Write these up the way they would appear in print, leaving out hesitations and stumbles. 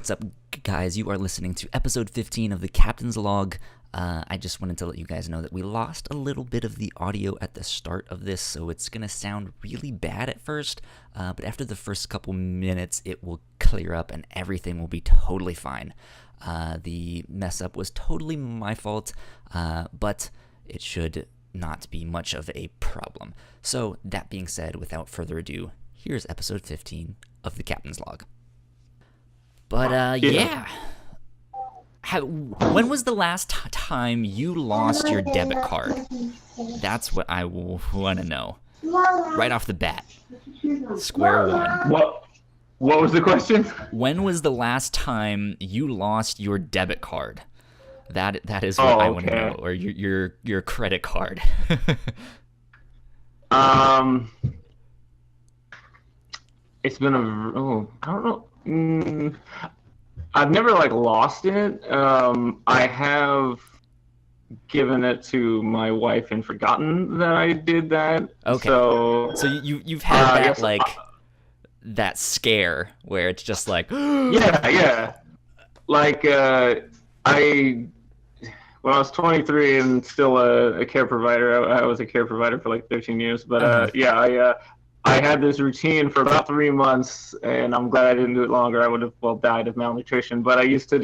What's up, guys? You are listening to episode 15 of the Captain's Log. I just wanted to let you guys know that we lost a little bit of the audio at the start of this, so it's going to sound really bad at first, but after the first couple minutes, it will clear up and everything will be totally fine. The mess up was totally my fault, but it should not be much of a problem. So, that being said, without further ado, here's episode 15 of the Captain's Log. But, yeah. When was the last time you lost your debit card? That's what I want to know. Right off the bat. Square one. What was the question? When was the last time you lost your debit card? That is what I want to know. Or your credit card. It's been I don't know. I've never lost it. I have given it to my wife and forgotten that I did that. Okay. So you've had that that scare where it's just like yeah. When I was 23 and still a care provider, I was a care provider for 13 years. But I had this routine for about 3 months, and I'm glad I didn't do it longer. I would have died of malnutrition. But I used to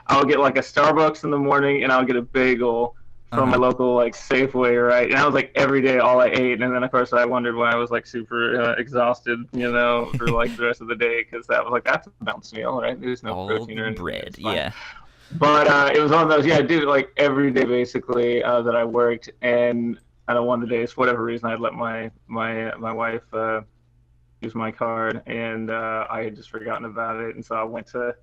I'll get a Starbucks in the morning, and I'll get a bagel from my local Safeway, right? And that was every day all I ate. And then of course I wondered why I was super exhausted, for the rest of the day, because that was that's a balanced meal, right? There's no all protein or anything. bread, yeah. But it was one of those, I did it every day basically that I worked, and on one of the days, for whatever reason, I'd let my wife use my card, and I had just forgotten about it, and so I went to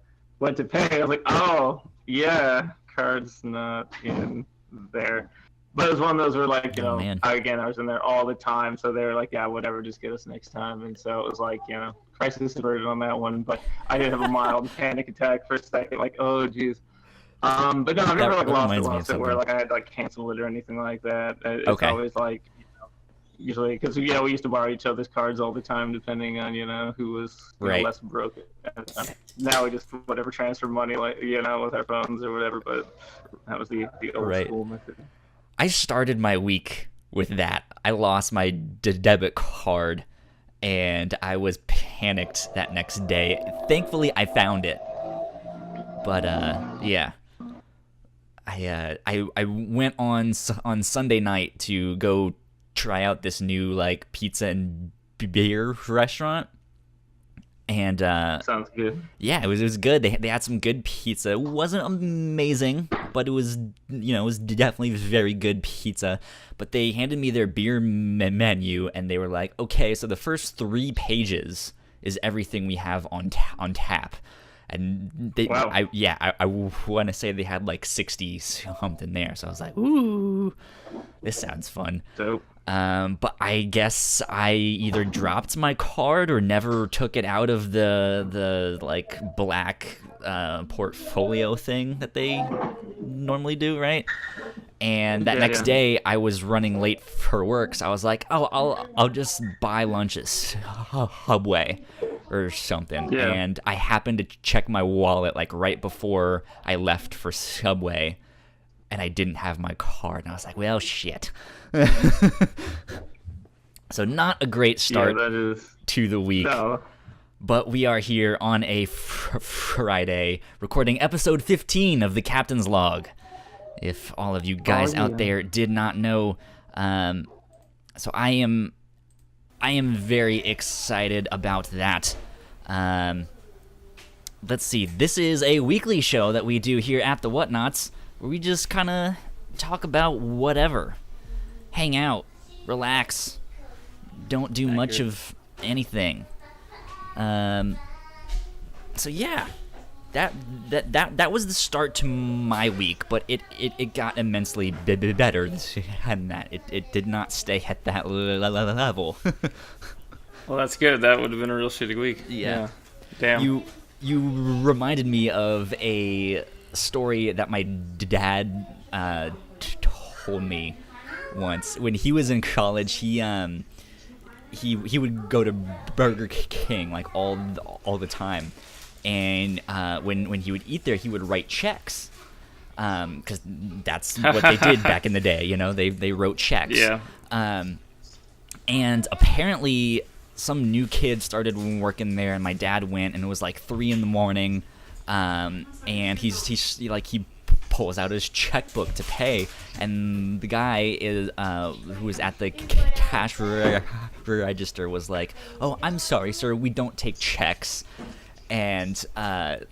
pay. I was like, oh yeah, card's not in there. But it was one of those where I was in there all the time, so they were like, yeah, whatever, just get us next time. And so it was crisis averted on that one. But I did have a mild panic attack for a second, oh geez. But no, I've never lost it where I had to cancel it or anything like that. It's always usually, because we used to borrow each other's cards all the time, depending on who was less broke at the time. Now we just whatever transfer money with our phones or whatever. But that was the old school method. I started my week with that. I lost my debit card, and I was panicked that next day. Thankfully, I found it. But yeah. I went on Sunday night to go try out this new pizza and beer restaurant, and sounds good. Yeah, it was good. They had some good pizza. It wasn't amazing, but it was it was definitely very good pizza. But they handed me their beer menu, and they were like, okay, so the first 3 pages is everything we have on tap. And I want to say they had 60 something there, so I was like, ooh, this sounds fun. Dope. But I guess I either dropped my card or never took it out of the black portfolio thing that they normally do, right? And that next day I was running late for work, so I was like, oh, I'll just buy lunch at Subway or something. Yeah. And I happened to check my wallet right before I left for Subway, and I didn't have my card, and I was like, well, shit. So not a great start to the week. No. But we are here on a Friday recording episode 15 of the Captain's Log. If all of you guys out there did not know, so I am very excited about that. Let's see. This is a weekly show that we do here at the Whatnauts, where we just kind of talk about whatever, hang out, relax, don't do much of anything. So yeah. That was the start to my week, but it got immensely better than that. It did not stay at that level. Well, that's good. That would have been a real shitty week. Yeah. Damn. You reminded me of a story that my dad told me once. When he was in college, he would go to Burger King all the time. and when he would eat there, he would write checks, because that's what they did back in the day. You know, they wrote checks. Yeah. And apparently some new kid started working there, and my dad went, and it was like 3 a.m. And he pulls out his checkbook to pay, and the guy who was at the cash register was like, "Oh, I'm sorry, sir, we don't take checks." And as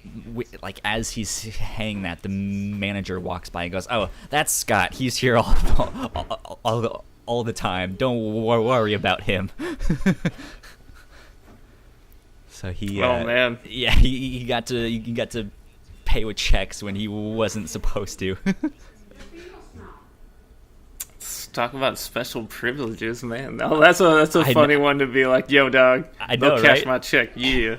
he's saying that, the manager walks by and goes, "Oh, that's Scott. He's here all the time. Don't worry about him." So he, man, yeah, he got to pay with checks when he wasn't supposed to. Let's talk about special privileges, man. Oh, that's a funny one to be like, "Yo, dog, go cash right? my check." Yeah.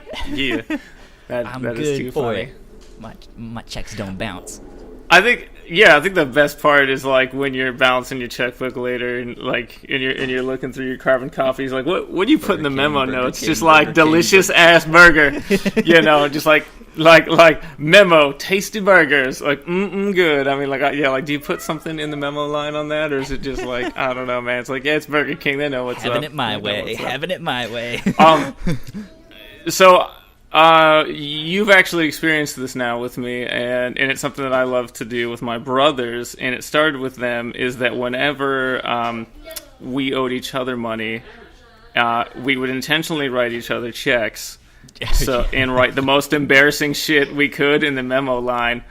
I'm that good is too for funny. it. My checks don't bounce. I think the best part is like when you're balancing your checkbook later, and you're looking through your carbon copies, like what do you put in the memo notes? Just like delicious ass burger, you know, just like memo, tasty burgers, like good. I mean, like do you put something in the memo line on that, or is it just like, I don't know, man? It's like, yeah, it's Burger King. They know what's Having up. it my way. Having it my way. So. You've actually experienced this now with me, and it's something that I love to do with my brothers, and it started with them, is that whenever we owed each other money, we would intentionally write each other checks, and write the most embarrassing shit we could in the memo line.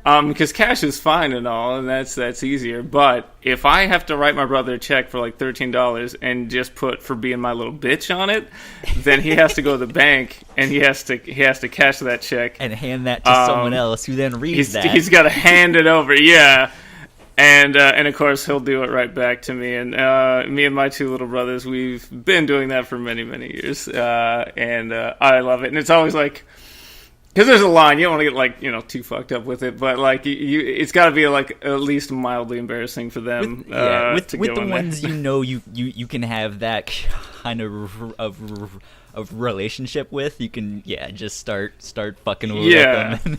Because cash is fine and all, and that's easier. But if I have to write my brother a check for like $13 and just put "for being my little bitch" on it, then he has to go to the bank and he has to cash that check and hand that to someone else, who then reads that. He's got to hand it over, yeah. And of course he'll do it right back to me. And me and my 2 little brothers, we've been doing that for many, many years, and I love it. And it's always like, because there's a line, you don't want to get like, you know, too fucked up with it, but like it's got to be like at least mildly embarrassing for them. With the ones you know you can have that kind of relationship with, you can just start fucking with them.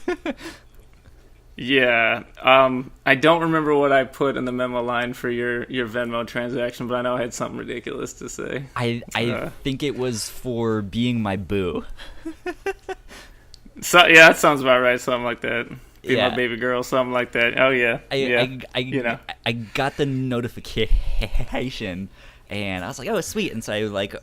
Yeah. I don't remember what I put in the memo line for your Venmo transaction, but I know I had something ridiculous to say. I think it was for being my boo. So yeah, that sounds about right. Something like that. Be my baby girl, something like that. Oh yeah. I got the notification, and I was like, "Oh, sweet!" And so I like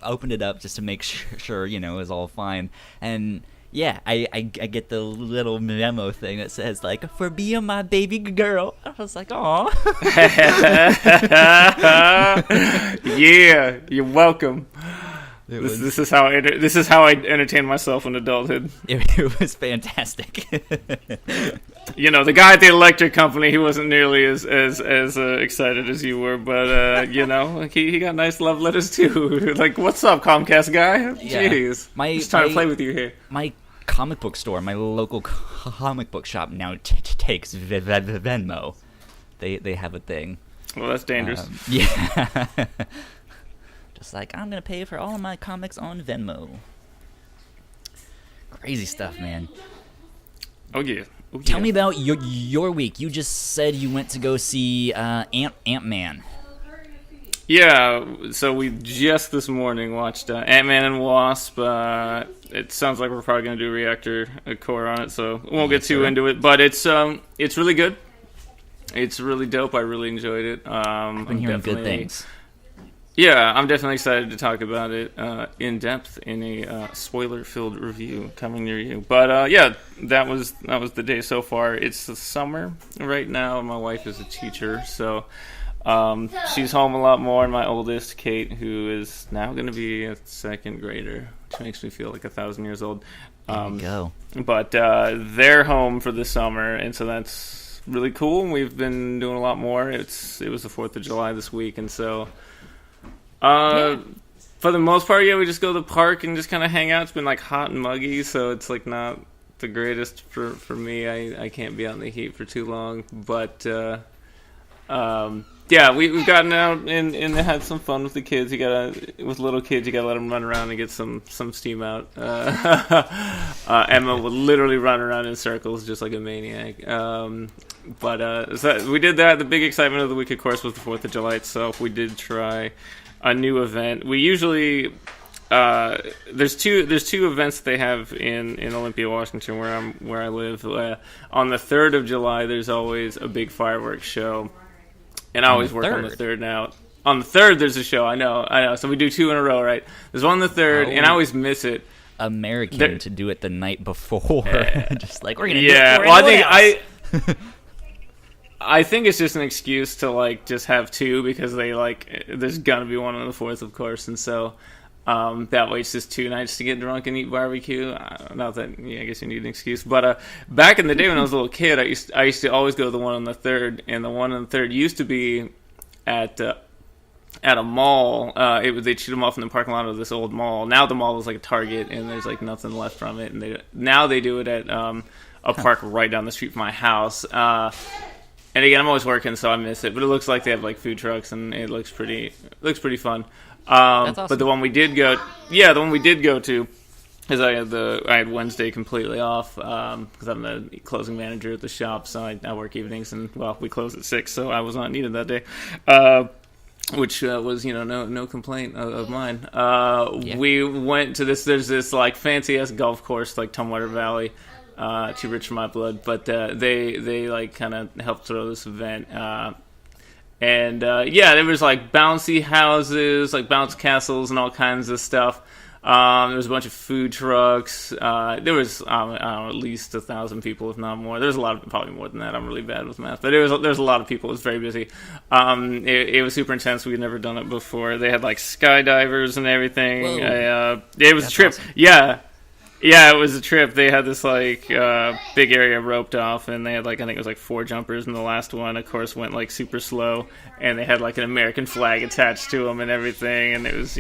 opened it up just to make sure you know it was all fine. And yeah, I get the little memo thing that says like, "for being my baby girl." I was like, "Aw." Yeah, you're welcome. This is how I entertain myself in adulthood. It was fantastic. You know, the guy at the electric company, he wasn't nearly as excited as you were, but you know, he got nice love letters too. Like, "What's up, Comcast guy? Yeah. Jeez, just trying to play with you here." My comic book store, my local comic book shop now takes Venmo. They have a thing. Well, that's dangerous. Yeah. Just like, I'm gonna pay for all of my comics on Venmo. Crazy stuff, man. Oh yeah. Tell me about your week. You just said you went to go see Ant-Man. Yeah, so we just this morning watched Ant-Man and Wasp. It sounds like we're probably going to do a reactor core on it, so we won't get too into it. But it's really good. It's really dope. I really enjoyed it. I've been hearing good things. Yeah, I'm definitely excited to talk about it in depth in a spoiler-filled review coming near you. But yeah, that was the day so far. It's the summer right now. My wife is a teacher, so she's home a lot more. And my oldest, Kate, who is now going to be a 2nd grader, which makes me feel like 1,000 years old. There you go. But they're home for the summer, and so that's really cool. We've been doing a lot more. It was the 4th of July this week, and so. For the most part, yeah, we just go to the park and just kind of hang out. It's been like hot and muggy, so it's like not the greatest for me. I can't be out in the heat for too long, but Yeah, we've gotten out and had some fun with the kids. With little kids, you gotta let them run around and get some steam out. Emma would literally run around in circles just like a maniac. So we did that. The big excitement of the week, of course, was the 4th of July itself. We did try a new event. We usually there's two events they have in Olympia, Washington, where I live. On the 3rd of July, there's always a big fireworks show. And I always work on the 3rd now. On the 3rd, there's a show. I know. So we do 2 in a row, right? There's one on the 3rd, and I always miss it. American to do it the night before. Just like, we're going to do it. Yeah, well, I think it's just an excuse to, like, just have 2 because there's going to be one on the 4th, of course. And so that way it's just 2 nights to get drunk and eat barbecue. Not that, I guess you need an excuse. But back in the day when I was a little kid, I used to always go to the one on the 3rd, and the one on the 3rd used to be at a mall. They'd shoot them off in the parking lot of this old mall. Now the mall is like a Target, and there's like nothing left from it. And now they do it at a park right down the street from my house. And again, I'm always working, so I miss it. But it looks like they have like food trucks, and it looks pretty fun. That's awesome. But the one we did go to, is I had Wednesday completely off because I'm the closing manager at the shop, so I work evenings, and we close at 6, so I was not needed that day, which was no complaint of mine. We went to there's this like fancy ass golf course like Tumwater Valley. Too rich for my blood, but they like kind of helped throw this event. And there was like bouncy houses, like bounce castles and all kinds of stuff. There was a bunch of food trucks. There was I don't know, at least 1,000 people, if not more. There's a lot of, probably more than that. I'm really bad with math, but there's a lot of people. It was very busy. It was super intense. We'd never done it before. They had like skydivers and everything. It was a trip. Awesome. Yeah, it was a trip. They had this like big area roped off, and they had like, I think it was like 4 jumpers, and the last one, of course, went like super slow, and they had like an American flag attached to them and everything, and it was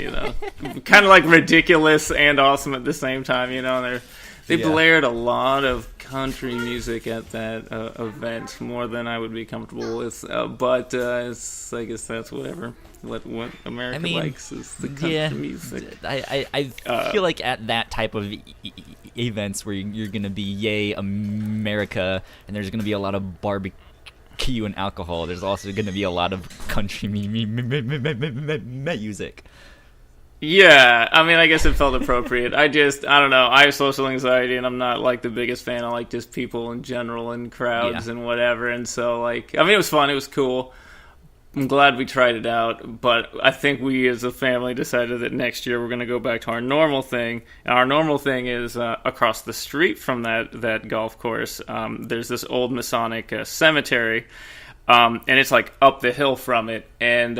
kind of like ridiculous and awesome at the same time, and they blared a lot of country music at that event, more than I would be comfortable with, but I guess that's whatever. What America likes is the country music. I feel like at that type of events where you're going to be yay America, and there's going to be a lot of barbecue and alcohol, there's also going to be a lot of country music. Yeah, I mean, I guess it felt appropriate. I don't know. I have social anxiety, and I'm not like the biggest fan of like just people in general and crowds and whatever. And so like, I mean, it was fun. It was cool. I'm glad we tried it out, but I think we as a family decided that next year we're going to go back to our normal thing. And our normal thing is across the street from that golf course. There's this old Masonic cemetery, and it's like up the hill from it, and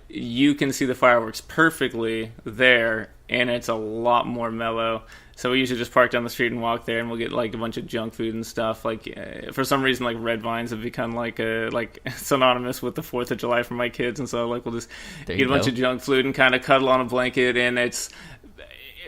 you can see the fireworks perfectly there, and it's a lot more mellow. So we usually just park down the street and walk there, and we'll get like a bunch of junk food and stuff. Like for some reason, like red vines have become like synonymous with the 4th of July for my kids, and so like we'll just eat a bunch of junk food and kind of cuddle on a blanket. And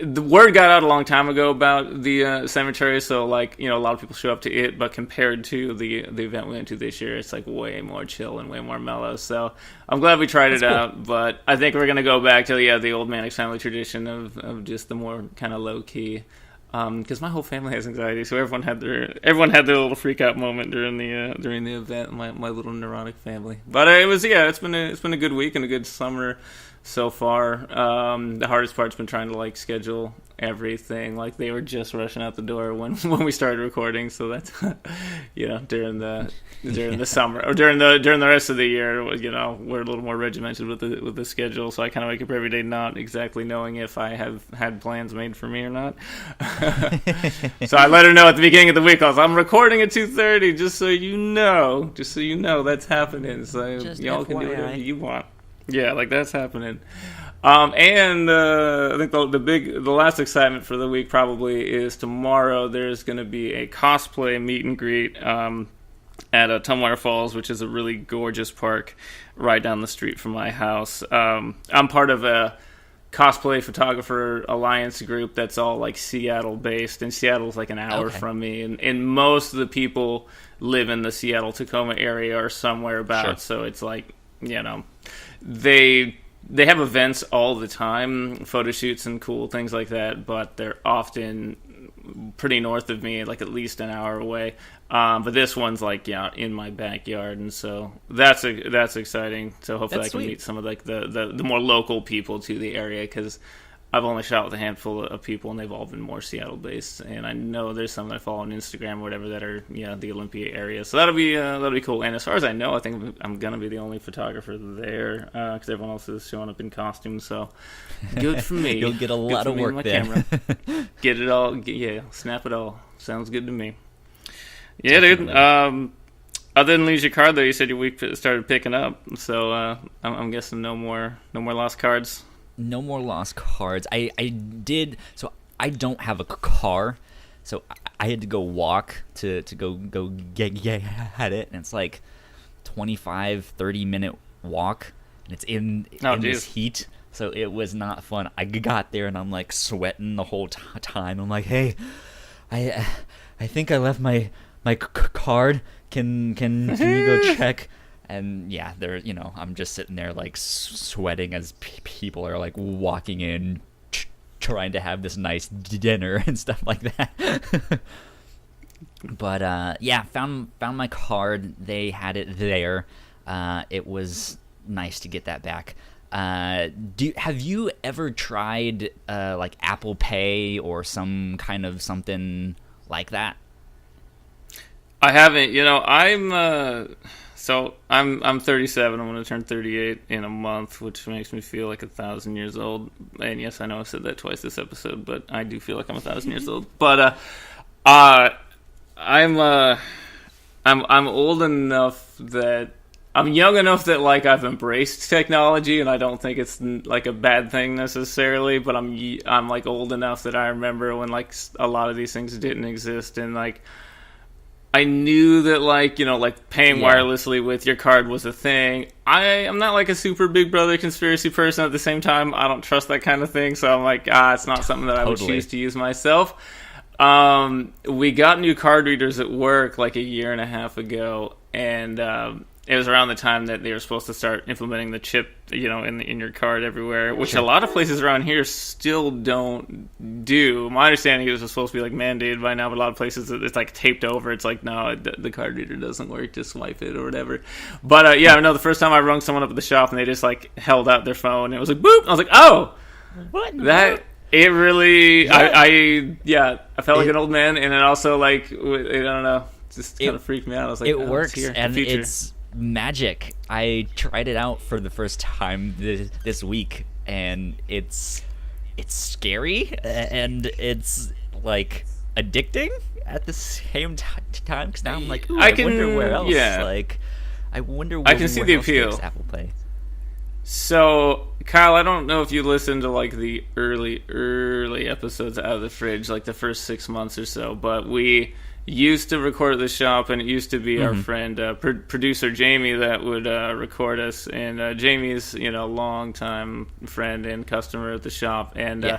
the word got out a long time ago about the cemetery, so like a lot of people show up to it. But compared to the event we went to this year, it's like way more chill and way more mellow. So I'm glad we tried it out. But I think we're gonna go back to the old Manix family tradition of just the more kind of low key. Because my whole family has anxiety, so everyone had their little freak out moment during the event. My little neurotic family. But it's been a good week and a good summer so far. The hardest part's been trying to like schedule everything. Like they were just rushing out the door when we started recording, so that's during the summer or during the rest of the year, we're a little more regimented with the schedule. So I kind of wake up every day not exactly knowing if I have had plans made for me or not. So I let her know at the beginning of the week. I'm recording at 2:30, just so you know that's happening. So just y'all can do whatever you want. Yeah, like that's happening. And I think the last excitement for the week probably is tomorrow. There's going to be a cosplay meet and greet at Tumwater Falls, which is a really gorgeous park right down the street from my house. I'm part of a cosplay photographer alliance group that's all like Seattle based, and Seattle's like an hour from me, and most of the people live in the Seattle Tacoma area or somewhere about. Sure. So it's like they have events all the time, photo shoots and cool things like that, but they're often pretty north of me, like at least an hour away. But this one's like in my backyard, and so that's exciting. So hopefully I can meet some of like the more local people to the area, because I've only shot with a handful of people, and they've all been more Seattle based. And I know there's some that I follow on Instagram or whatever that are the Olympia area. So that'll be cool. And as far as I know, I think I'm gonna be the only photographer there, because everyone else is showing up in costumes. So good for me. You'll get a lot of work there. Camera. Get it all. Snap it all. Sounds good to me. Yeah, dude. Other than lose your card, though, you said your week started picking up. So I'm guessing no more lost cards. No more lost cards. I did. So I don't have a car, so I had to go walk to go get at it, and it's like 25-30 minute walk, and it's in this heat. So it was not fun. I got there and I'm like sweating the whole time. I'm like, hey, I think I left my card. Can you go check? And yeah, I'm just sitting there like sweating as people are like walking in, trying to have this nice dinner and stuff like that. But found my card. They had it there. It was nice to get that back. Have you ever tried like Apple Pay or some kind of something like that? I haven't. I'm 37. I'm going to turn 38 in a month, which makes me feel like 1,000 years old. And yes, I know I've said that twice this episode, but I do feel like I'm 1,000 years old. But I'm old enough that I'm young enough that like I've embraced technology, and I don't think it's like a bad thing necessarily. But I'm like old enough that I remember when like a lot of these things didn't exist, and like I knew that like paying wirelessly with your card was a thing. I'm not like a super Big Brother conspiracy person. At the same time, I don't trust that kind of thing, so I'm like it's not something that I would choose to use myself. We got new card readers at work like a year and a half ago, and it was around the time that they were supposed to start implementing the chip, in your card everywhere, which a lot of places around here still don't do. My understanding is it's supposed to be like mandated by now, but a lot of places it's like taped over. It's like, no, the card reader doesn't work, just swipe it or whatever. But I know the first time I rung someone up at the shop and they just like held out their phone and it was like boop. I was like, oh, what that. It really, I felt like an old man, and it also like, I don't know, just kind of freaked me out. I was like, it works, it's here, and it's magic. I tried it out for the first time this week, and it's scary, and it's like addicting at the same time. Because now I'm like, I wonder where else. Yeah. Like, I wonder. I can see the appeal. Apple Pay. So, Kyle, I don't know if you listened to like the early episodes out of the fridge, like the first 6 months or so, but we used to record at the shop, and it used to be our friend producer Jamie that would record us, and Jamie's longtime friend and customer at the shop, and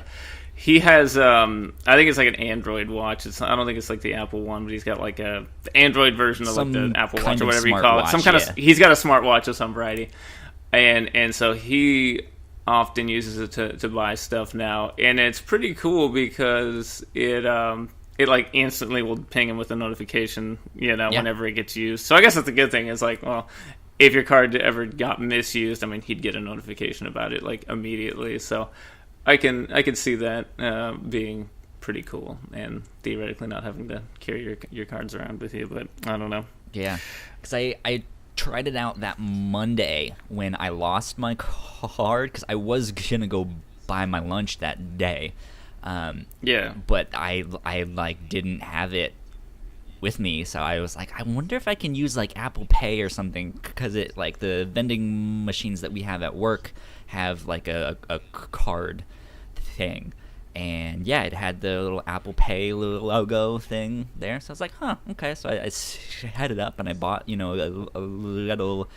he has I think it's like an Android watch. I don't think it's like the Apple one, but he's got like a Android version of like the Apple Watch or whatever you call it. Some kind of he's got a smartwatch of some variety. And so he often uses it to buy stuff now, and it's pretty cool because it like instantly will ping him with a notification, whenever it gets used. So I guess that's a good thing. It's like, well, if your card ever got misused, I mean, he'd get a notification about it like immediately. So I can see that being pretty cool, and theoretically not having to carry your cards around with you. But I don't know. Yeah, because I tried it out that Monday when I lost my card, because I was gonna go buy my lunch that day. But I like didn't have it with me, so I was like, I wonder if I can use like Apple Pay or something, because it like the vending machines that we have at work have like a card thing. And yeah, it had the little Apple Pay little logo thing there. So I was like, okay. So I had it up and I bought, a little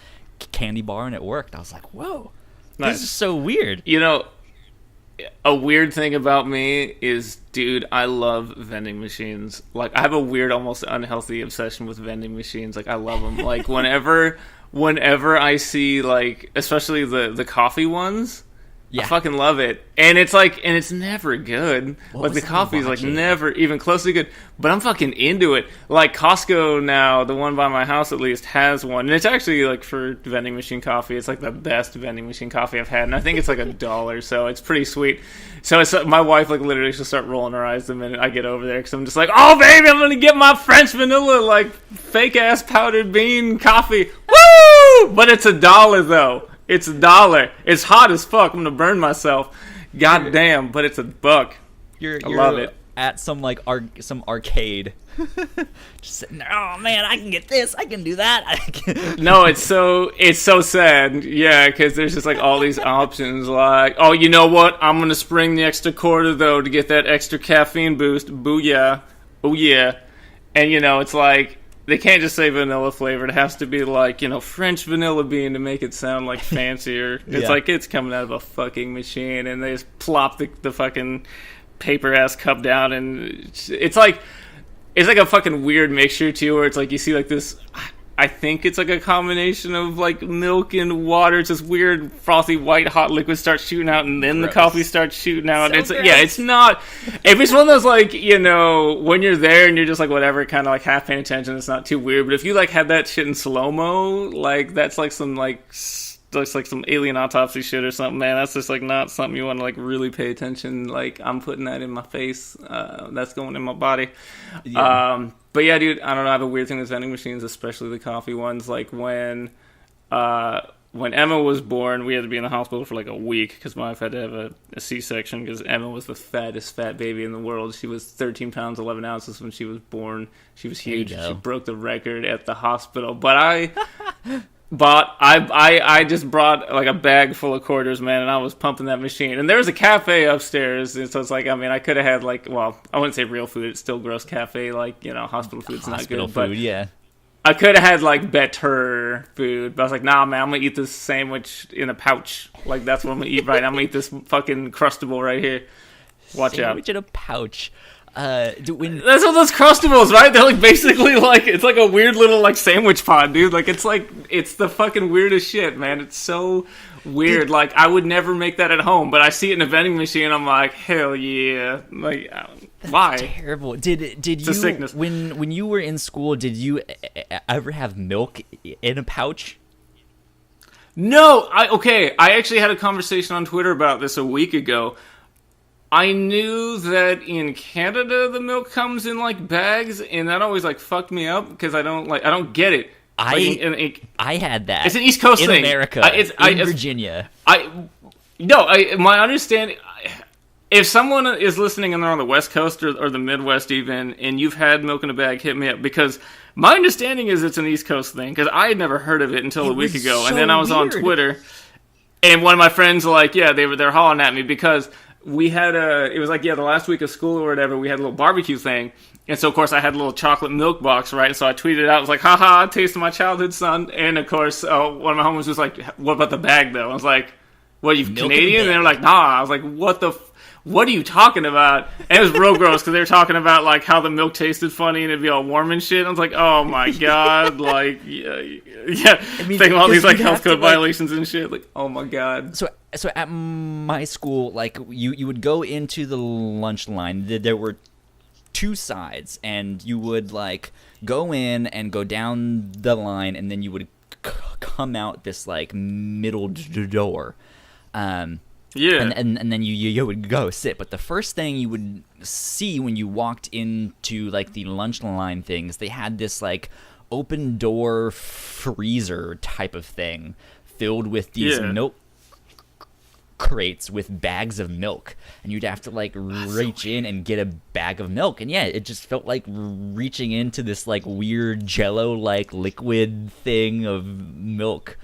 candy bar, and it worked. I was like, whoa, nice. This is so weird. A weird thing about me is, dude, I love vending machines. Like, I have a weird, almost unhealthy obsession with vending machines. Like, I love them. Like, whenever whenever I see, like, especially the coffee ones. Yeah. I fucking love it. And it's like, and it's never good. Like, the coffee's like never even close to good. But I'm fucking into it. Like, Costco now, the one by my house at least, has one. And it's actually, like, for vending machine coffee, it's like the best vending machine coffee I've had. And I think it's like $1, so it's pretty sweet. So it's my wife, like, literally she'll start rolling her eyes the minute I get over there. Because I'm just like, oh, baby, I'm going to get my French vanilla, like, fake-ass powdered bean coffee. Woo! But it's $1, though. It's $1. It's hot as fuck. I'm gonna burn myself. God damn, but it's $1. You're love it. At some like some arcade. Just sitting there, oh man, I can get this, I can do that. No, it's so sad. Yeah, because there's just like all these options. Like, oh, you know what? I'm gonna spring the extra quarter though to get that extra caffeine boost. Booyah! Oh yeah! And you know, it's like, they can't just say vanilla flavor. It has to be like, you know, French vanilla bean to make it sound like fancier. It's like it's coming out of a fucking machine, and they just plop the fucking paper ass cup down, and it's like a fucking weird mixture too, where it's like you see like this. I think it's like a combination of like milk and water. It's this weird frothy white hot liquid starts shooting out, and then the coffee starts shooting out. So It's yeah, it's not. If it's one of those like, you know, when you're there and you're just like whatever, kind of like half paying attention, it's not too weird. But if you like had that shit in slow mo, like that's like some like looks like some alien autopsy shit or something, man. That's just like not something you want to like really pay attention. Like, I'm putting that in my face. That's going in my body. Yeah. But yeah, dude, I don't know. I have a weird thing with vending machines, especially the coffee ones. Like when Emma was born, we had to be in the hospital for like a week because my wife had to have a C-section because Emma was the fattest fat baby in the world. She was 13 pounds, 11 ounces when she was born. She was huge. She broke the record at the hospital. But I just brought like a bag full of quarters, man, and I was pumping that machine. And there was a cafe upstairs, and so it's like, I mean, I could have had like, well, I wouldn't say real food. It's still gross cafe, like, you know, hospital food's not good. Hospital food, yeah. I could have had like better food, but I was like, nah, man, I'm gonna eat this sandwich in a pouch. Like, that's what I'm gonna eat, right? I'm gonna eat this fucking Crustable right here. Watch out. Sandwich in a pouch. That's what those Crustables, right? They're like basically like, it's like a weird little like sandwich pod, dude. Like, it's the fucking weirdest shit, man. It's so weird. Like, I would never make that at home, but I see it in a vending machine and I'm like, hell yeah. Like, why? Terrible. Did it's you, a sickness. when you were in school, did you ever have milk in a pouch? No, I actually had a conversation on Twitter about this a week ago. I knew that in Canada the milk comes in like bags, and that always like fucked me up because I don't get it. I had that. It's an East Coast in thing. America, in Virginia. My understanding. If someone is listening and they're on the West Coast or the Midwest even, and you've had milk in a bag, hit me up, because my understanding is it's an East Coast thing, because I had never heard of it until a week ago, so and then I was weird. on Twitter, and one of my friends like, yeah, they're hollering at me because we had it was like, yeah, the last week of school or whatever, we had a little barbecue thing, and so of course I had a little chocolate milk box, right? So I tweeted out, I was like, haha, taste of my childhood, son. And of course, one of my homies was like, what about the bag though? I was like, what, are you Milk Canadian? And they were like, nah. I was like, what are you talking about? And it was real gross because they were talking about like how the milk tasted funny and it'd be all warm and shit. I was like, oh my god, like yeah. I mean, thinking all these like you health have to, code like- violations and shit. Like, oh my god. So at my school, like you would go into the lunch line. There were two sides, and you would like go in and go down the line, and then you would come out this like middle door. Yeah. And then you would go sit. But the first thing you would see when you walked into like the lunch line things, they had this like open door freezer type of thing filled with these milk crates with bags of milk, and you'd have to like reach in and get a bag of milk. And yeah, it just felt like reaching into this like weird jello like liquid thing of milk.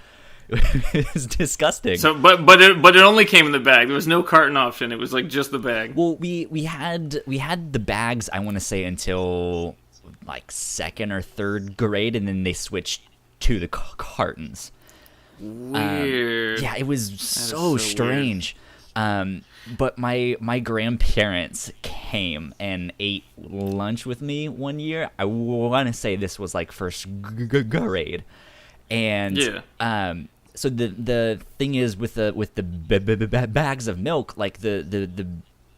It's disgusting. So, but it only came in the bag. There was no carton option. It was like just the bag. Well, we had the bags, I want to say, until like second or third grade, and then they switched to the cartons. Weird. Yeah, it was so strange. But my grandparents came and ate lunch with me one year. I want to say this was like first grade. And so the thing is with the bags of milk, like the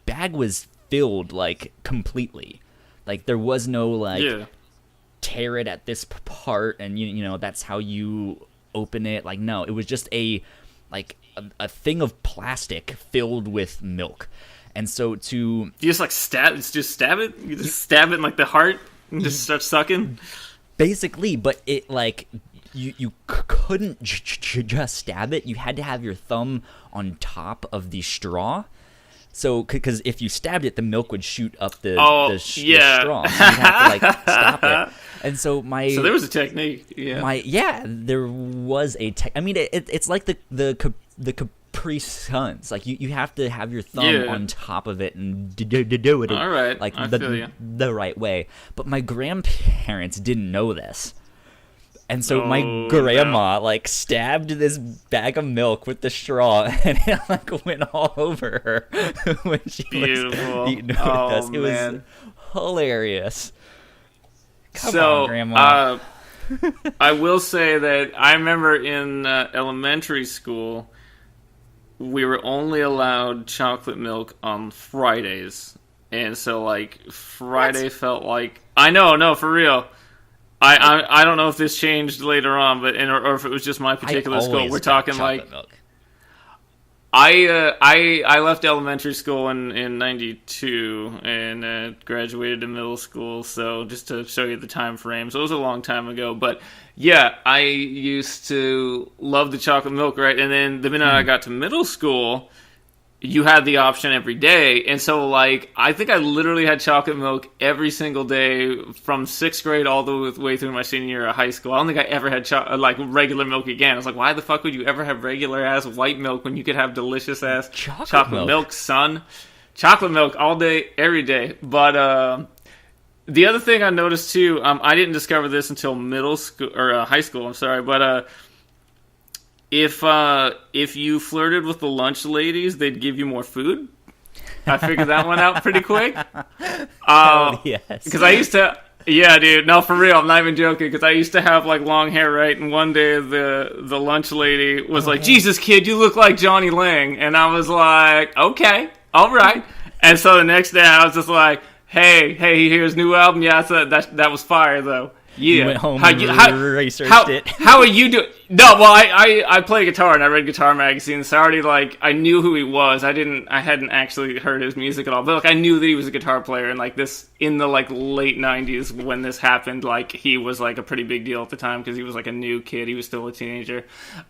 bag was filled like completely, like there was no like tear it at this part and you know that's how you open it. Like no, it was just a thing of plastic filled with milk. And so to you just like stab it, you just stab it in like the heart and just start sucking basically, but it like you couldn't just stab it. You had to have your thumb on top of the straw. So, because if you stabbed it, the milk would shoot up the straw. So you'd have to like stop it. And so so there was a technique. Yeah. There was a I mean, it's like the Capri Suns. Like you have to have your thumb on top of it and do it. All right. Like I feel you. the right way. But my grandparents didn't know this. And so my grandma like stabbed this bag of milk with the straw, and it like went all over her when she was eating with us. It was hilarious. Come on, Grandma. I will say that I remember in elementary school, we were only allowed chocolate milk on Fridays, and so like Friday felt like no, for real. I don't know if this changed later on, but or if it was just my particular school. We're talking like milk. I left elementary school in 92 and graduated to middle school. So just to show you the time frame, so it was a long time ago. But yeah, I used to love the chocolate milk, right? And then the minute I got to middle school, you had the option every day. And so, like, I think I literally had chocolate milk every single day from 6th grade all the way through my senior year of high school. I don't think I ever had, regular milk again. I was like, why the fuck would you ever have regular-ass white milk when you could have delicious-ass chocolate milk, son? Chocolate milk all day, every day. But, the other thing I noticed, too, I didn't discover this until middle school, or high school, I'm sorry, but, if you flirted with the lunch ladies, they'd give you more food. I figured that one out pretty quick. Yes. Because I used to... Yeah, dude. No, for real. I'm not even joking. Because I used to have, like, long hair, right? And one day the lunch lady was like, Jesus, kid, you look like Johnny Lang. And I was like, okay, all right. And so the next day I was just like, hey, he hears new album. Yeah, that was fire, though. Yeah. You went home and researched it. How are you doing? No, well, I play guitar and I read guitar magazines. So I already I knew who he was. I hadn't actually heard his music at all, but I knew that he was a guitar player. And this in the late '90s when this happened, he was a pretty big deal at the time because he was a new kid. He was still a teenager.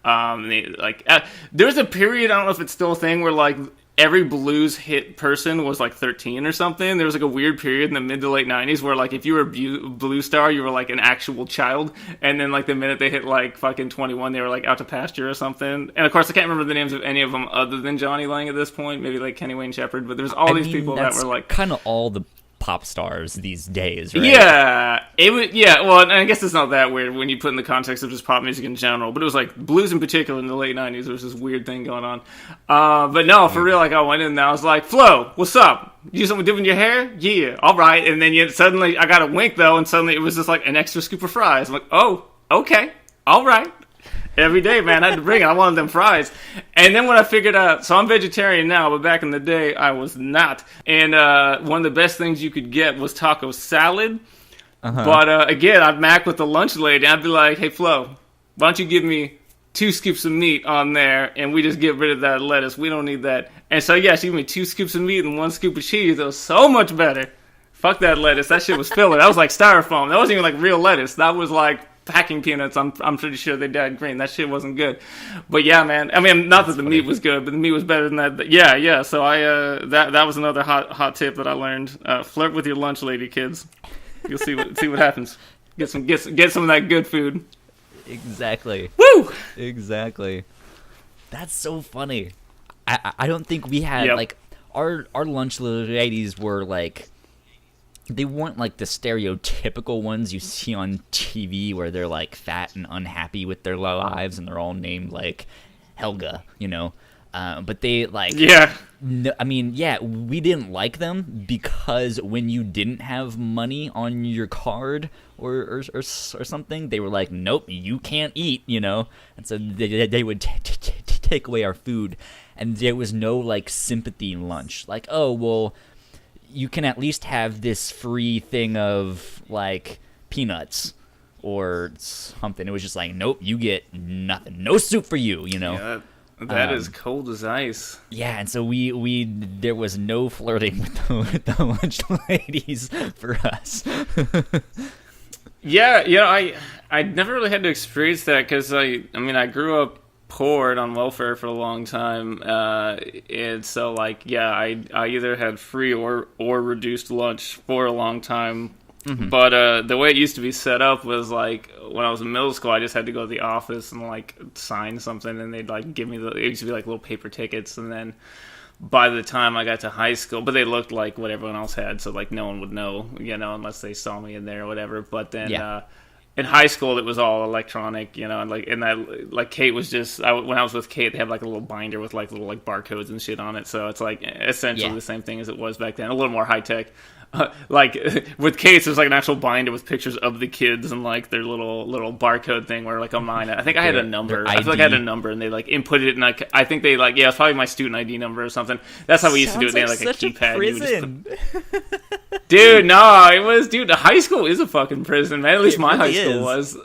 There was a period, I don't know if it's still a thing, where every blues hit person was 13 or something. There was a weird period in the mid to late 90s where if you were a blues star, you were an actual child. And then the minute they hit fucking 21, they were out to pasture or something. And of course I can't remember the names of any of them other than Johnny Lang at this point. Maybe Kenny Wayne Shepherd. But there's all these people that were kind of all the pop stars these days, right? Yeah, it was. Yeah, well, and I guess it's not that weird when you put in the context of just pop music in general. But it was blues in particular in the late '90s. There was this weird thing going on. But no, for real, I went in and I was like, "Flo, what's up? You do something different in your hair? Yeah, all right." And then suddenly I got a wink though, and suddenly it was just an extra scoop of fries. I'm like, "Oh, okay, all right." Every day, man, I had to bring it. I wanted them fries. And then when I figured out, so I'm vegetarian now, but back in the day, I was not. And one of the best things you could get was taco salad. But again, I'd mac with the lunch lady. I'd be like, hey, Flo, why don't you give me 2 scoops of meat on there, and we just get rid of that lettuce. We don't need that. And so, yeah, she gave me 2 scoops of meat and 1 scoop of cheese. It was so much better. Fuck that lettuce. That shit was filler. That was styrofoam. That wasn't even real lettuce. That was packing peanuts. I'm pretty sure they dyed green. That shit wasn't good. But yeah, man. I mean, not that the meat was good, but the meat was better than that. But yeah. So that was another hot tip that I learned. Flirt with your lunch lady, kids. You'll see what happens. Get some of that good food. Exactly. Woo! Exactly. That's so funny. I don't think we had our lunch ladies were they weren't the stereotypical ones you see on TV where they're fat and unhappy with their lives and they're all named Helga, you know. But they like no, I mean, yeah, we didn't like them because when you didn't have money on your card or something, they were like, nope, you can't eat, you know? And so they would take away our food, and there was no, like, sympathy lunch. Like, oh, well, you can at least have this free thing of, like, peanuts or something. It was just like, nope, you get nothing. No soup for you, you know? Yeah. That is cold as ice. Yeah, and so we there was no flirting with the lunch ladies for us. Yeah, you know, I never really had to experience that because I mean I grew up poor and on welfare for a long time, and so like yeah, I either had free or reduced lunch for a long time. Mm-hmm. But the way it used to be set up was like when I was in middle school, I just had to go to the office and like sign something, and they'd like give me it used to be like little paper tickets, and then by the time I got to high school, but they looked like what everyone else had, so like no one would know, you know, unless they saw me in there or whatever. But then in high school, it was all electronic, you know, and that like Kate was just when I was with Kate, they had like a little binder with like little like barcodes and shit on it, so it's like essentially the same thing as it was back then, a little more high tech. Like with Kate's, there's like an actual binder with pictures of the kids and like their little barcode thing. Where like on mine, I think I had a number. I feel like I had a number, and they like inputted it, and I think they like it's probably my student ID number or something. That's how we used to do it. They had like a keypad. Prison. Dude, no, it was high school is a fucking prison, man. At least my high school was.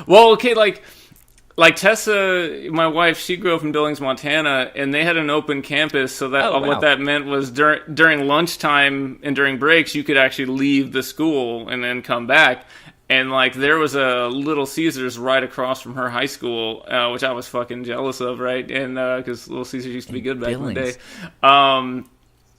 Well, okay, like Tessa, my wife, she grew up in Billings, Montana, and they had an open campus, so that what that meant was during lunchtime and during breaks, you could actually leave the school and then come back. And like there was a Little Caesars right across from her high school, which I was fucking jealous of, right? And because Little Caesars used to be good back in the day.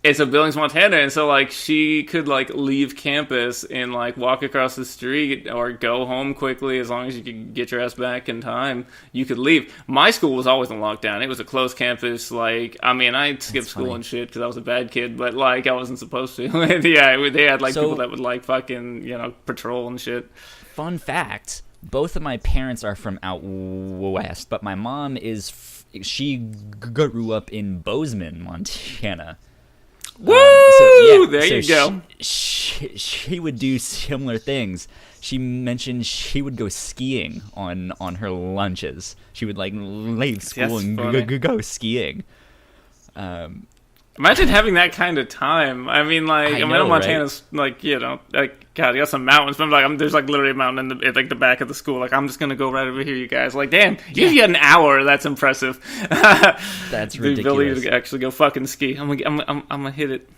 It's a Billings, Montana, and so like she could like leave campus and like walk across the street or go home quickly as long as you could get your ass back in time. You could leave. My school was always in lockdown. It was a closed campus. Like I mean, I skipped school and shit because I was a bad kid, but like I wasn't supposed to. Yeah, they had like people that would like fucking patrol and shit. Fun fact: both of my parents are from out west, but my mom she grew up in Bozeman, Montana. Woo! There you go. She would do similar things. She mentioned she would go skiing on her lunches. She would like leave school and go skiing. Imagine having that kind of time. I mean, like, I know Montana's right? Like, like, God, you got some mountains, but there's like literally a mountain in the back of the school. Like, I'm just gonna go right over here, you guys. Like, damn, you get an hour. That's impressive. That's ridiculous. The ability to actually go fucking ski. I'm gonna hit it.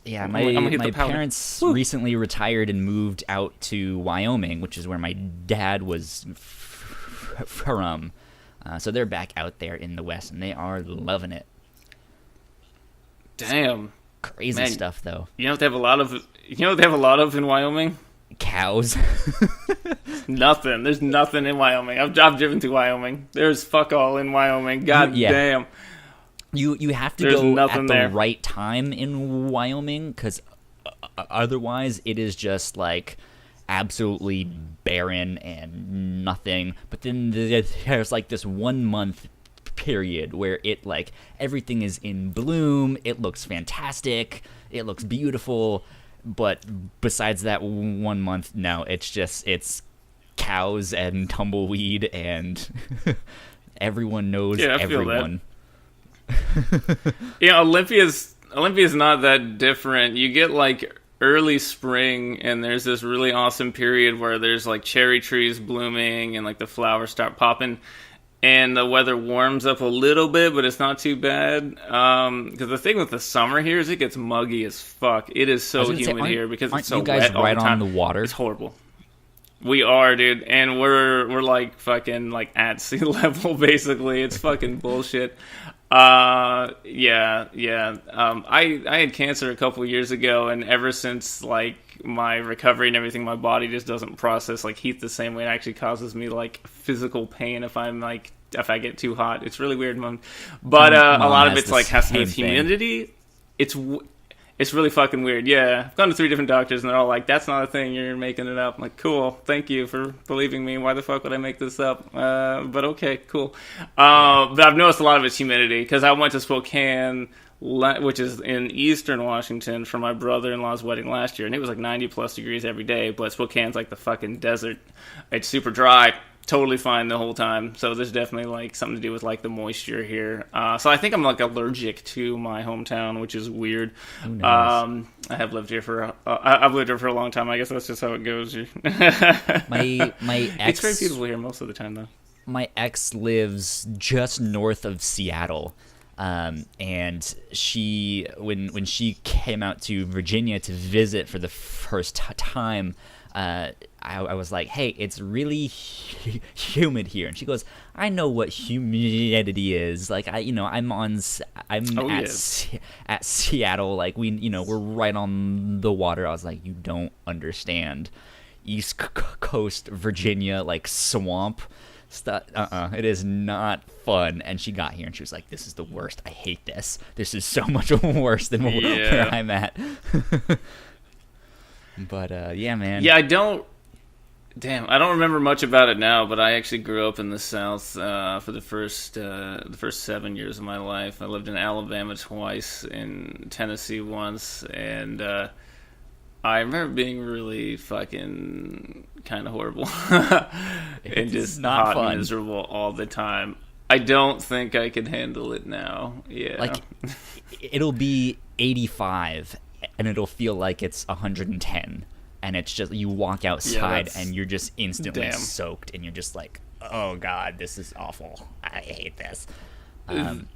Yeah, my parents recently retired and moved out to Wyoming, which is where my dad was from. So they're back out there in the West, and they are loving it. Damn. Crazy stuff, though. You know what they have a lot of? You know what they have a lot of in Wyoming? Cows. Nothing. There's nothing in Wyoming. I've driven to Wyoming. There's fuck all in Wyoming. God damn. You have to go at the right time in Wyoming, because otherwise it is just like absolutely barren and nothing. But then there's like this 1 month period where it like everything is in bloom. It looks fantastic. It looks beautiful. But besides that 1 month, no, it's cows and tumbleweed and everyone knows everyone. Olympia's not that different. You get like early spring, and there's this really awesome period where there's like cherry trees blooming and like the flowers start popping, and the weather warms up a little bit, but it's not too bad. Because the thing with the summer here is it gets muggy as fuck. It is so humid here because it's so wet all the time. On the water? It's horrible. We are, dude, and we're like fucking like at sea level basically. It's fucking bullshit. I had cancer a couple years ago, and ever since like my recovery and everything, my body just doesn't process like heat the same way. It actually causes me like physical pain if I get too hot. It's really weird, but a lot of it's like has to do with humidity. It's really fucking weird. Yeah, I've gone to 3 different doctors, and they're all like, "That's not a thing. You're making it up." I'm like, "Cool, thank you for believing me. Why the fuck would I make this up?" But okay, cool. But I've noticed a lot of it's humidity because I went to Spokane, which is in eastern Washington, for my brother-in-law's wedding last year, and it was like 90 plus degrees every day. But Spokane's like the fucking desert. It's super dry. Totally fine the whole time, so there's definitely like something to do with like the moisture here. So I think I'm like allergic to my hometown, which is weird. I have lived here for I've lived here for a long time. I guess that's just how it goes. My It's very ex, beautiful here most of the time, though. my ex lives just north of Seattle. And she, when she came out to Virginia to visit for the first time, I was like, "Hey, it's really humid here," and she goes, "I know what humidity is. Like, I'm at Seattle. Like, we're right on the water." I was like, "You don't understand, East Coast Virginia, like swamp stuff. It is not fun." And she got here and she was like, "This is the worst. I hate this. This is so much worse than where I'm at." But yeah, man. Yeah, I don't remember much about it now, but I actually grew up in the South for the first 7 years of my life. I lived in Alabama twice, in Tennessee once, and I remember being really fucking kind of horrible and just not hot fun. and miserable all the time. I don't think I could handle it now. Yeah, Like, it'll be 85 and it'll feel like it's 110, and it's just, you walk outside and you're just instantly soaked, and you're just like, "Oh god, this is awful. I hate this." And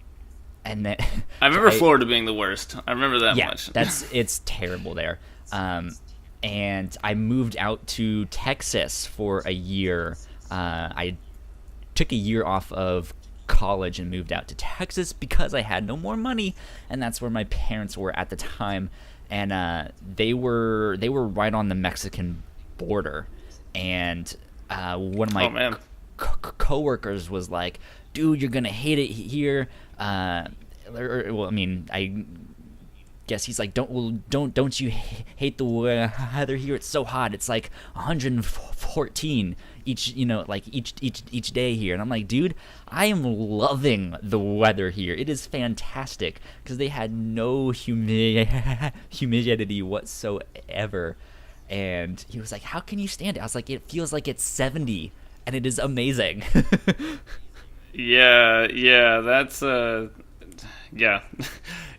then I remember Florida being the worst. I remember that much. It's terrible there. And I moved out to Texas for a year. I took a year off of college and moved out to Texas because I had no more money, and that's where my parents were at the time. And they were right on the Mexican border, and one of my coworkers was like, "Dude, you're gonna hate it here." Well, I mean, I guess he's like, don't you hate the weather here? It's so hot. It's like 114 each day here. And I'm like, "Dude, I am loving the weather here. It is fantastic," because they had no humidity whatsoever. And he was like, "How can you stand it?" I was like, "It feels like it's 70 and it is amazing." Yeah, that's yeah.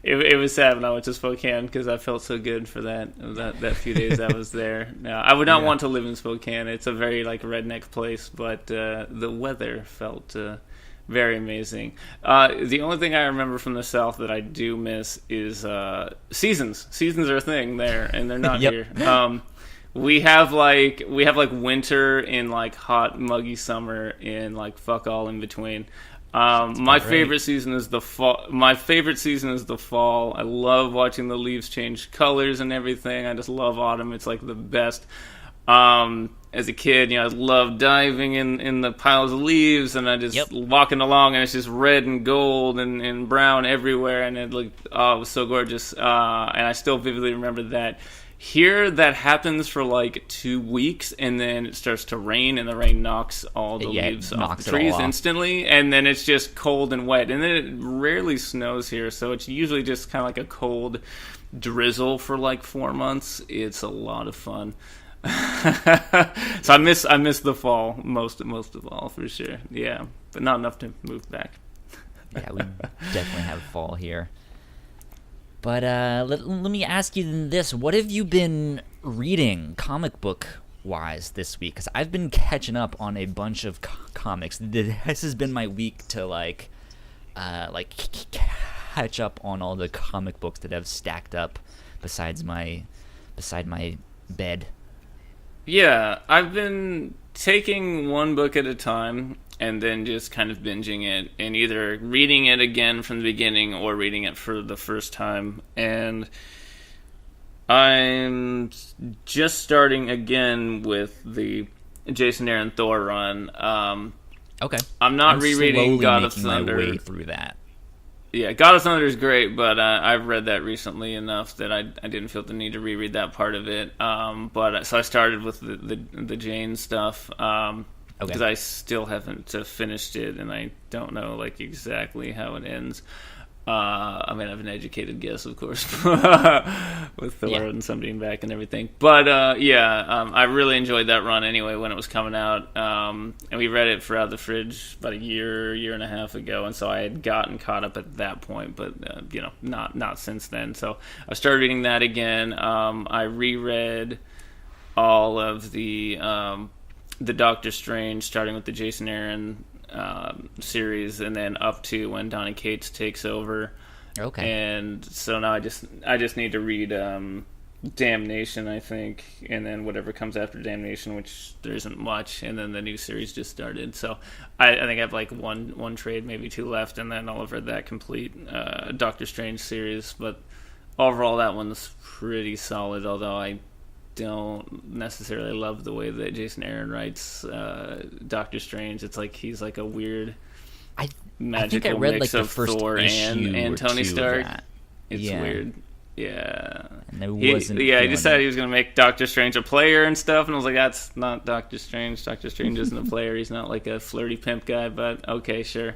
It was sad when I went to Spokane because I felt so good for that few days I was there. Now, I would not want to live in Spokane. It's a very like redneck place, but the weather felt very amazing. The only thing I remember from the South that I do miss is seasons. Seasons are a thing there, and they're not here. We have like winter and like hot, muggy summer and like fuck all in between. My favorite season is the fall. I love watching the leaves change colors and everything. I just love autumn. It's like the best. As a kid, I loved diving in the piles of leaves, and I just walking along, and it's just red and gold and brown everywhere, and it was so gorgeous. And I still vividly remember that. Here, that happens for like 2 weeks, and then it starts to rain, and the rain knocks all the leaves off the trees instantly, and then it's just cold and wet. And then it rarely snows here, so it's usually just kind of like a cold drizzle for like 4 months. It's a lot of fun. So I miss the fall most of all, for sure. Yeah, but not enough to move back. Yeah, we definitely have fall here. But let me ask you this. What have you been reading comic book-wise this week? Because I've been catching up on a bunch of comics. This has been my week to catch up on all the comic books that have stacked up beside my bed. Yeah, I've been taking one book at a time and then just kind of binging it and either reading it again from the beginning or reading it for the first time. And I'm just starting again with the Jason Aaron Thor run. Okay. I'm not rereading God of Thunder. My way through that. Yeah, God of Thunder is great, but I've read that recently enough that I didn't feel the need to reread that part of it. But so I started with the Jane stuff because I still haven't finished it, and I don't know like exactly how it ends. I mean, I have an educated guess, of course, with Thor and some being back and everything. But I really enjoyed that run anyway when it was coming out. And we read it for Out of the Fridge about a year and a half ago, and so I had gotten caught up at that point, but not since then. So I started reading that again. I reread all of the Doctor Strange, starting with the Jason Aaron series, and then up to when Donny Cates takes over. Okay. And so now I just need to read Damnation, I think, and then whatever comes after Damnation, which there isn't much, and then the new series just started. So I think I have like one trade, maybe two left, and then I'll have read that complete Doctor Strange series. But overall, that one's pretty solid, although I don't necessarily love the way that Jason Aaron writes Doctor Strange. It's like he's like a weird magical mix of Thor and Tony Stark. It's weird. Yeah. And there wasn't. He decided he was going to make Doctor Strange a player and stuff, and I was like, that's not Doctor Strange. Doctor Strange isn't a player. He's not like a flirty pimp guy, but okay, sure.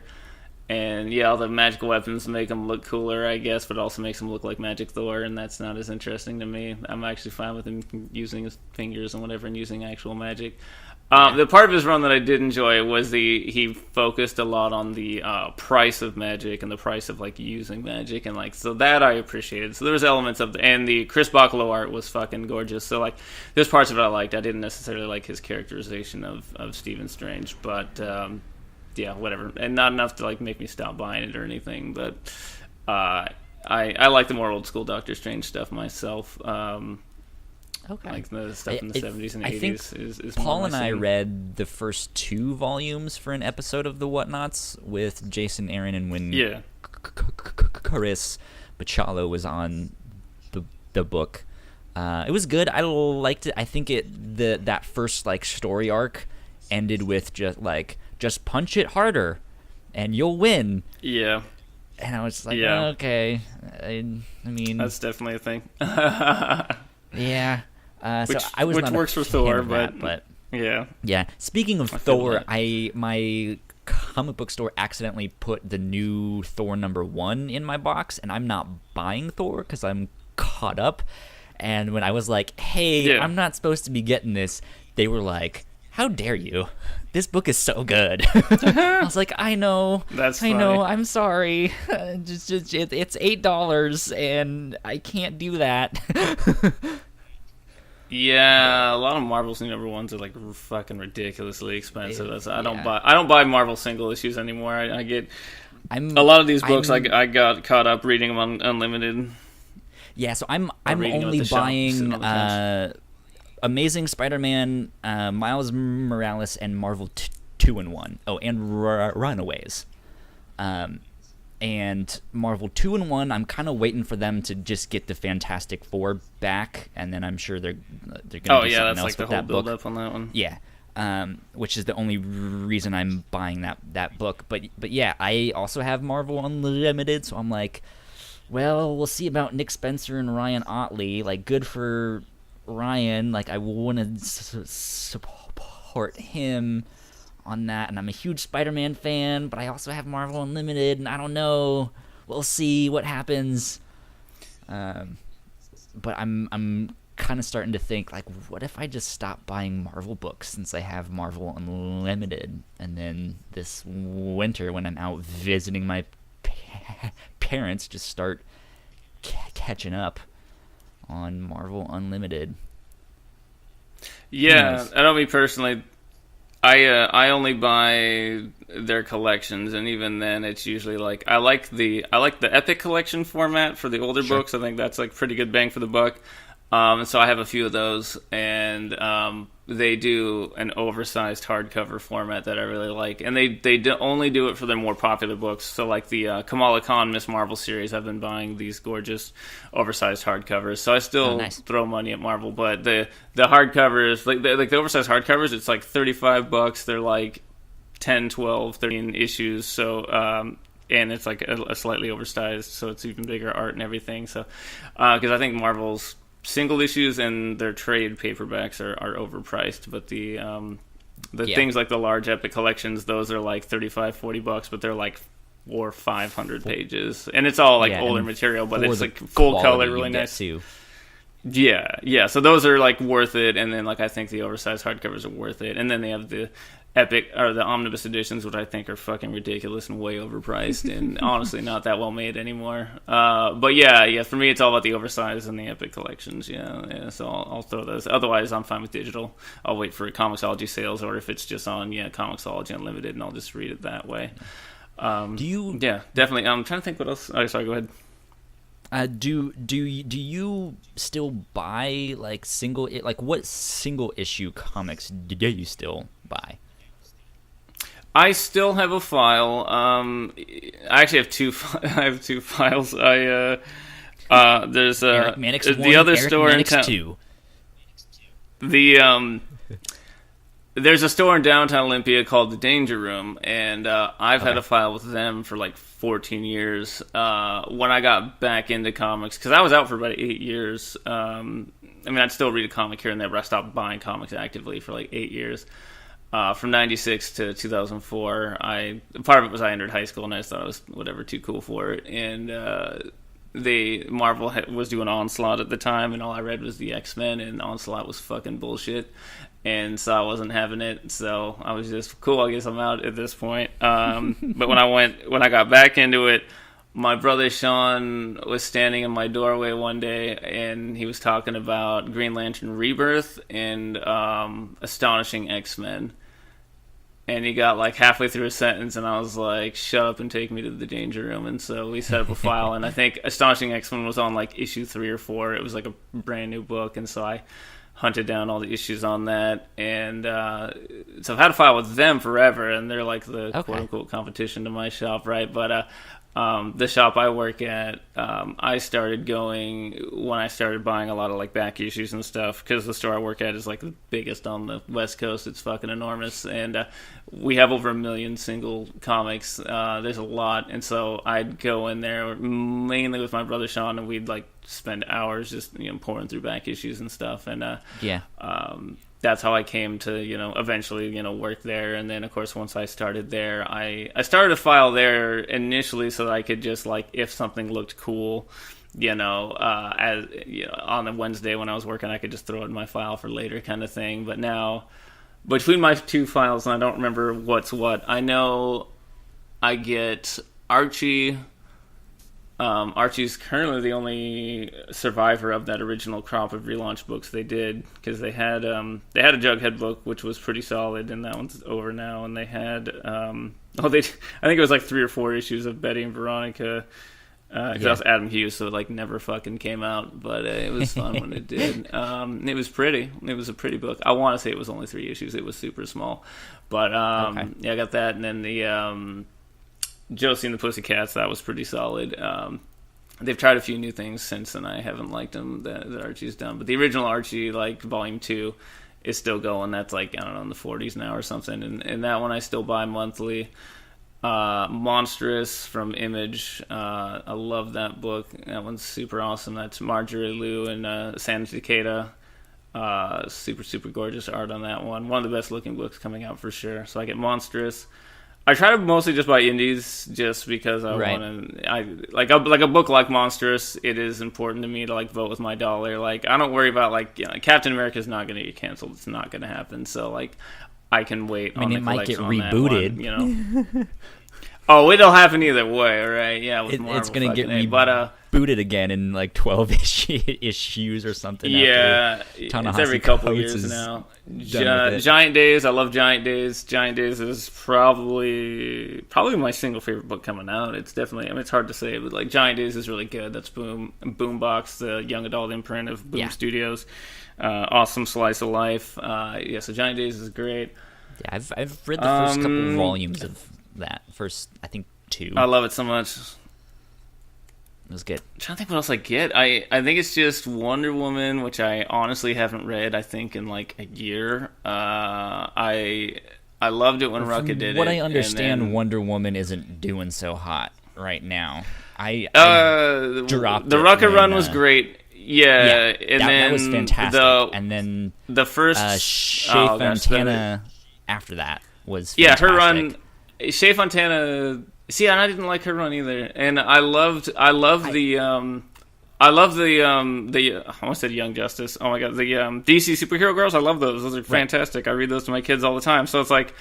And all the magical weapons make him look cooler, I guess, but also makes him look like Magic Thor, and that's not as interesting to me. I'm actually fine with him using his fingers and whatever and using actual magic. The part of his run that I did enjoy was he focused a lot on the price of magic and the price of like using magic, and like so that I appreciated. So there was elements of and the Chris Bachalo art was fucking gorgeous. So like there's parts of it I liked. I didn't necessarily like his characterization of Stephen Strange, but whatever, and not enough to like make me stop buying it or anything. But I like the more old school Doctor Strange stuff myself. Okay. Like the stuff in the 70s and 80s is Paul and I read the first 2 volumes for an episode of the Whatnauts with Jason Aaron, and when Chris Bachalo was on the book. It was good. I liked it. I think that first like story arc ended with just punch it harder and you'll win. Yeah. And I was like, okay. I mean, that's definitely a thing. Yeah. So I was which not works for Thor, but yeah. Speaking of Thor, my comic book store accidentally put the new Thor #1 in my box, and I'm not buying Thor because I'm caught up. And when I was like, "Hey, I'm not supposed to be getting this," they were like, "How dare you? This book is so good." I was like, "I know, I know. I'm sorry. It's $8, and I can't do that." Yeah, a lot of Marvel's new #1s are like fucking ridiculously expensive. I don't buy Marvel single issues anymore. I get a lot of these books. I got caught up reading them on Unlimited. Yeah, so I'm only buying Amazing Spider-Man, Miles Morales, and Marvel 2-in-1. Oh, and Runaways. And Marvel 2-in-1, I'm kind of waiting for them to just get the Fantastic Four back, and then I'm sure they're going to do something else like with the whole that book. build-up on that one. Yeah, which is the only reason I'm buying that book. But yeah, I also have Marvel Unlimited, so I'm like, well, we'll see about Nick Spencer and Ryan Ottley. Like, good for Ryan. Like, I want to support him on that, and I'm a huge Spider-Man fan, but I also have Marvel Unlimited, and I don't know. We'll see what happens. But I'm kind of starting to think, like, what if I just stop buying Marvel books since I have Marvel Unlimited, and then this winter when I'm out visiting my parents, just start catching up on Marvel Unlimited. Yeah, I know me personally, I only buy their collections, and even then, it's usually like I like the Epic collection format for the older books. I think that's like pretty good bang for the buck. And so I have a few of those, and they do an oversized hardcover format that I really like, and they only do it for their more popular books. So like the Kamala Khan Miss Marvel series, I've been buying these gorgeous oversized hardcovers. So I still throw money at Marvel, but the hardcovers, like the oversized hardcovers, it's like $35. They're like 10, 12, 13 issues. So and it's like a slightly oversized, so it's even bigger art and everything. So, because I think Marvel's single issues and their trade paperbacks are overpriced, but the things like the large epic collections, those are like $35-$40, but they're like 400 or 500 pages, and it's all like older material, but it's like full color, really nice too. Yeah. So those are like worth it, and then like I think the oversized hardcovers are worth it, and then they have the epic or the omnibus editions, which I think are fucking ridiculous and way overpriced, and honestly not that well made anymore. But yeah, for me it's all about the oversized and the epic collections. Yeah. So I'll throw those. Otherwise, I'm fine with digital. I'll wait for Comixology sales, or if it's just on Comixology Unlimited, and I'll just read it that way. Do you? Yeah, definitely. I'm trying to think what else. Oh, sorry, go ahead. Do you still buy like what single issue comics do you still buy? I still have a file. I actually have two. I have two files. There's Manix the other Eric store Manix in town. 2. There's a store in downtown Olympia called the Danger Room, and I've had a file with them for like 14 years. When I got back into comics, because I was out for about 8 years. I mean, I'd still read a comic here and there, but I stopped buying comics actively for like 8 years. From 96 to 2004, part of it was I entered high school and I just thought I was too cool for it. And Marvel was doing Onslaught at the time, and all I read was the X-Men, and Onslaught was fucking bullshit. And so I wasn't having it, so I was just cool. I guess I'm out at this point. But when I got back into it, my brother Sean was standing in my doorway one day, and he was talking about Green Lantern Rebirth and Astonishing X-Men. And he got like halfway through a sentence, and I was like, "Shut up and take me to the Danger Room." And so we set up a file, and I think Astonishing X-Men was on like issue 3 or 4. It was like a brand new book, and so I hunted down all the issues on that, and so I've had a file with them forever, and they're like the quote-unquote competition to my shop, right? But the shop I work at, I started going when I started buying a lot of like back issues and stuff, because the store I work at is like the biggest on the West Coast. It's fucking enormous, and we have over 1 million single comics. There's a lot, and so I'd go in there mainly with my brother Sean, and we'd like spend hours just pouring through back issues and stuff, and that's how I came to eventually work there. And then of course once I started there, I started a file there initially so that I could just like, if something looked cool, on a Wednesday when I was working, I could just throw it in my file for later kind of thing. But now between my two files, and I don't remember what's what, I know I get Archie. Archie's currently the only survivor of that original crop of relaunch books they did, because they had a Jughead book which was pretty solid, and that one's over now. And they had I think it was like 3 or 4 issues of Betty and Veronica, because that was Adam Hughes, so it like never fucking came out, but it was fun when it did. It was pretty. It was a pretty book. I want to say it was only 3 issues. It was super small, but I got that, and then the Josie and the Pussycats, that was pretty solid. They've tried a few new things since, and I haven't liked them that Archie's done. But the original Archie, like Volume 2, is still going. That's like, I don't know, in the 40s now or something. And that one I still buy monthly. Monstrous from Image. I love that book. That one's super awesome. That's Marjorie Liu and Sandra Takeda. Super, super gorgeous art on that one. One of the best looking books coming out for sure. So I get Monstrous. I try to mostly just buy indies, just because I want to. Like a book like Monstrous. It is important to me to like vote with my dollar. Like, I don't worry about like Captain America's not going to get canceled. It's not going to happen. So like I can wait. I mean, it might get rebooted. Oh, it'll happen either way, right? Yeah, with Marvel, it's going to get rebooted again in like 12 issues or something. Yeah, it's every couple years now. Giant Days, I love Giant Days. Giant Days is probably my single favorite book coming out. It's definitely, I mean, it's hard to say, but like Giant Days is really good. That's Boombox, the young adult imprint of Boom Studios. Awesome slice of life. So Giant Days is great. Yeah, I've read the first couple volumes of that. First, I think 2. I love it so much. It was good. I'm trying to think what else I get. I think it's just Wonder Woman, which I honestly haven't read, I think, in like a year. I loved it when Rucka did it. What I understand, Wonder Woman isn't doing so hot. right now. I dropped the it Rucker when, run was great. Yeah, and then that was fantastic. And then the first Shea Fontana after that was fantastic. Yeah, her run. Shea Fontana. See, and I didn't like her run either. And I love the I almost said Young Justice. Oh my god, the DC superhero girls. I love those. Those are fantastic. I read those to my kids all the time. So it's like,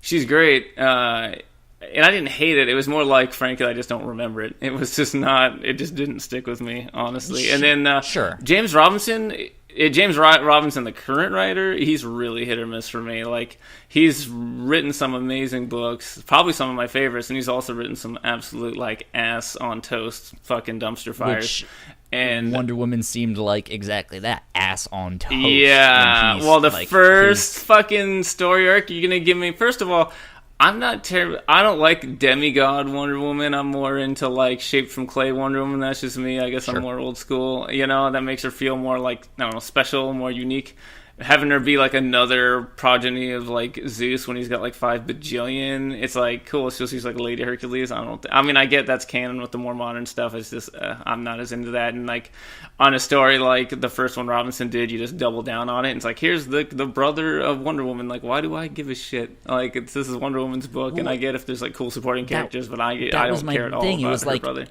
she's great. And I didn't hate it. It was more like, frankly, I just don't remember it. It was just not. It just didn't stick with me, honestly. And then James Robinson. James Robinson, the current writer, he's really hit or miss for me. Like, he's written some amazing books, probably some of my favorites, and he's also written some absolute, like, ass on toast fucking dumpster fires. And Wonder Woman seemed like exactly that, ass on toast. Yeah, well, the first fucking story arc you're gonna give me. First of all, I'm not terrible. I don't like demigod Wonder Woman. I'm more into like shaped from clay Wonder Woman. That's just me. I guess I'm more old school. You know, that makes her feel more like, I don't know, special, more unique. Having her be like another progeny of like Zeus when he's got like 5 bajillion. It's like cool. It's just he's like Lady Hercules. I mean, I get that's canon with the more modern stuff. It's just I'm not as into that. And like on a story like the first one Robinson did, you just double down on it. And it's like, here's the brother of Wonder Woman. Like, why do I give a shit? Like, this is Wonder Woman's book, and I get if there's like cool supporting characters, but I don't care at all about it was her like, brother.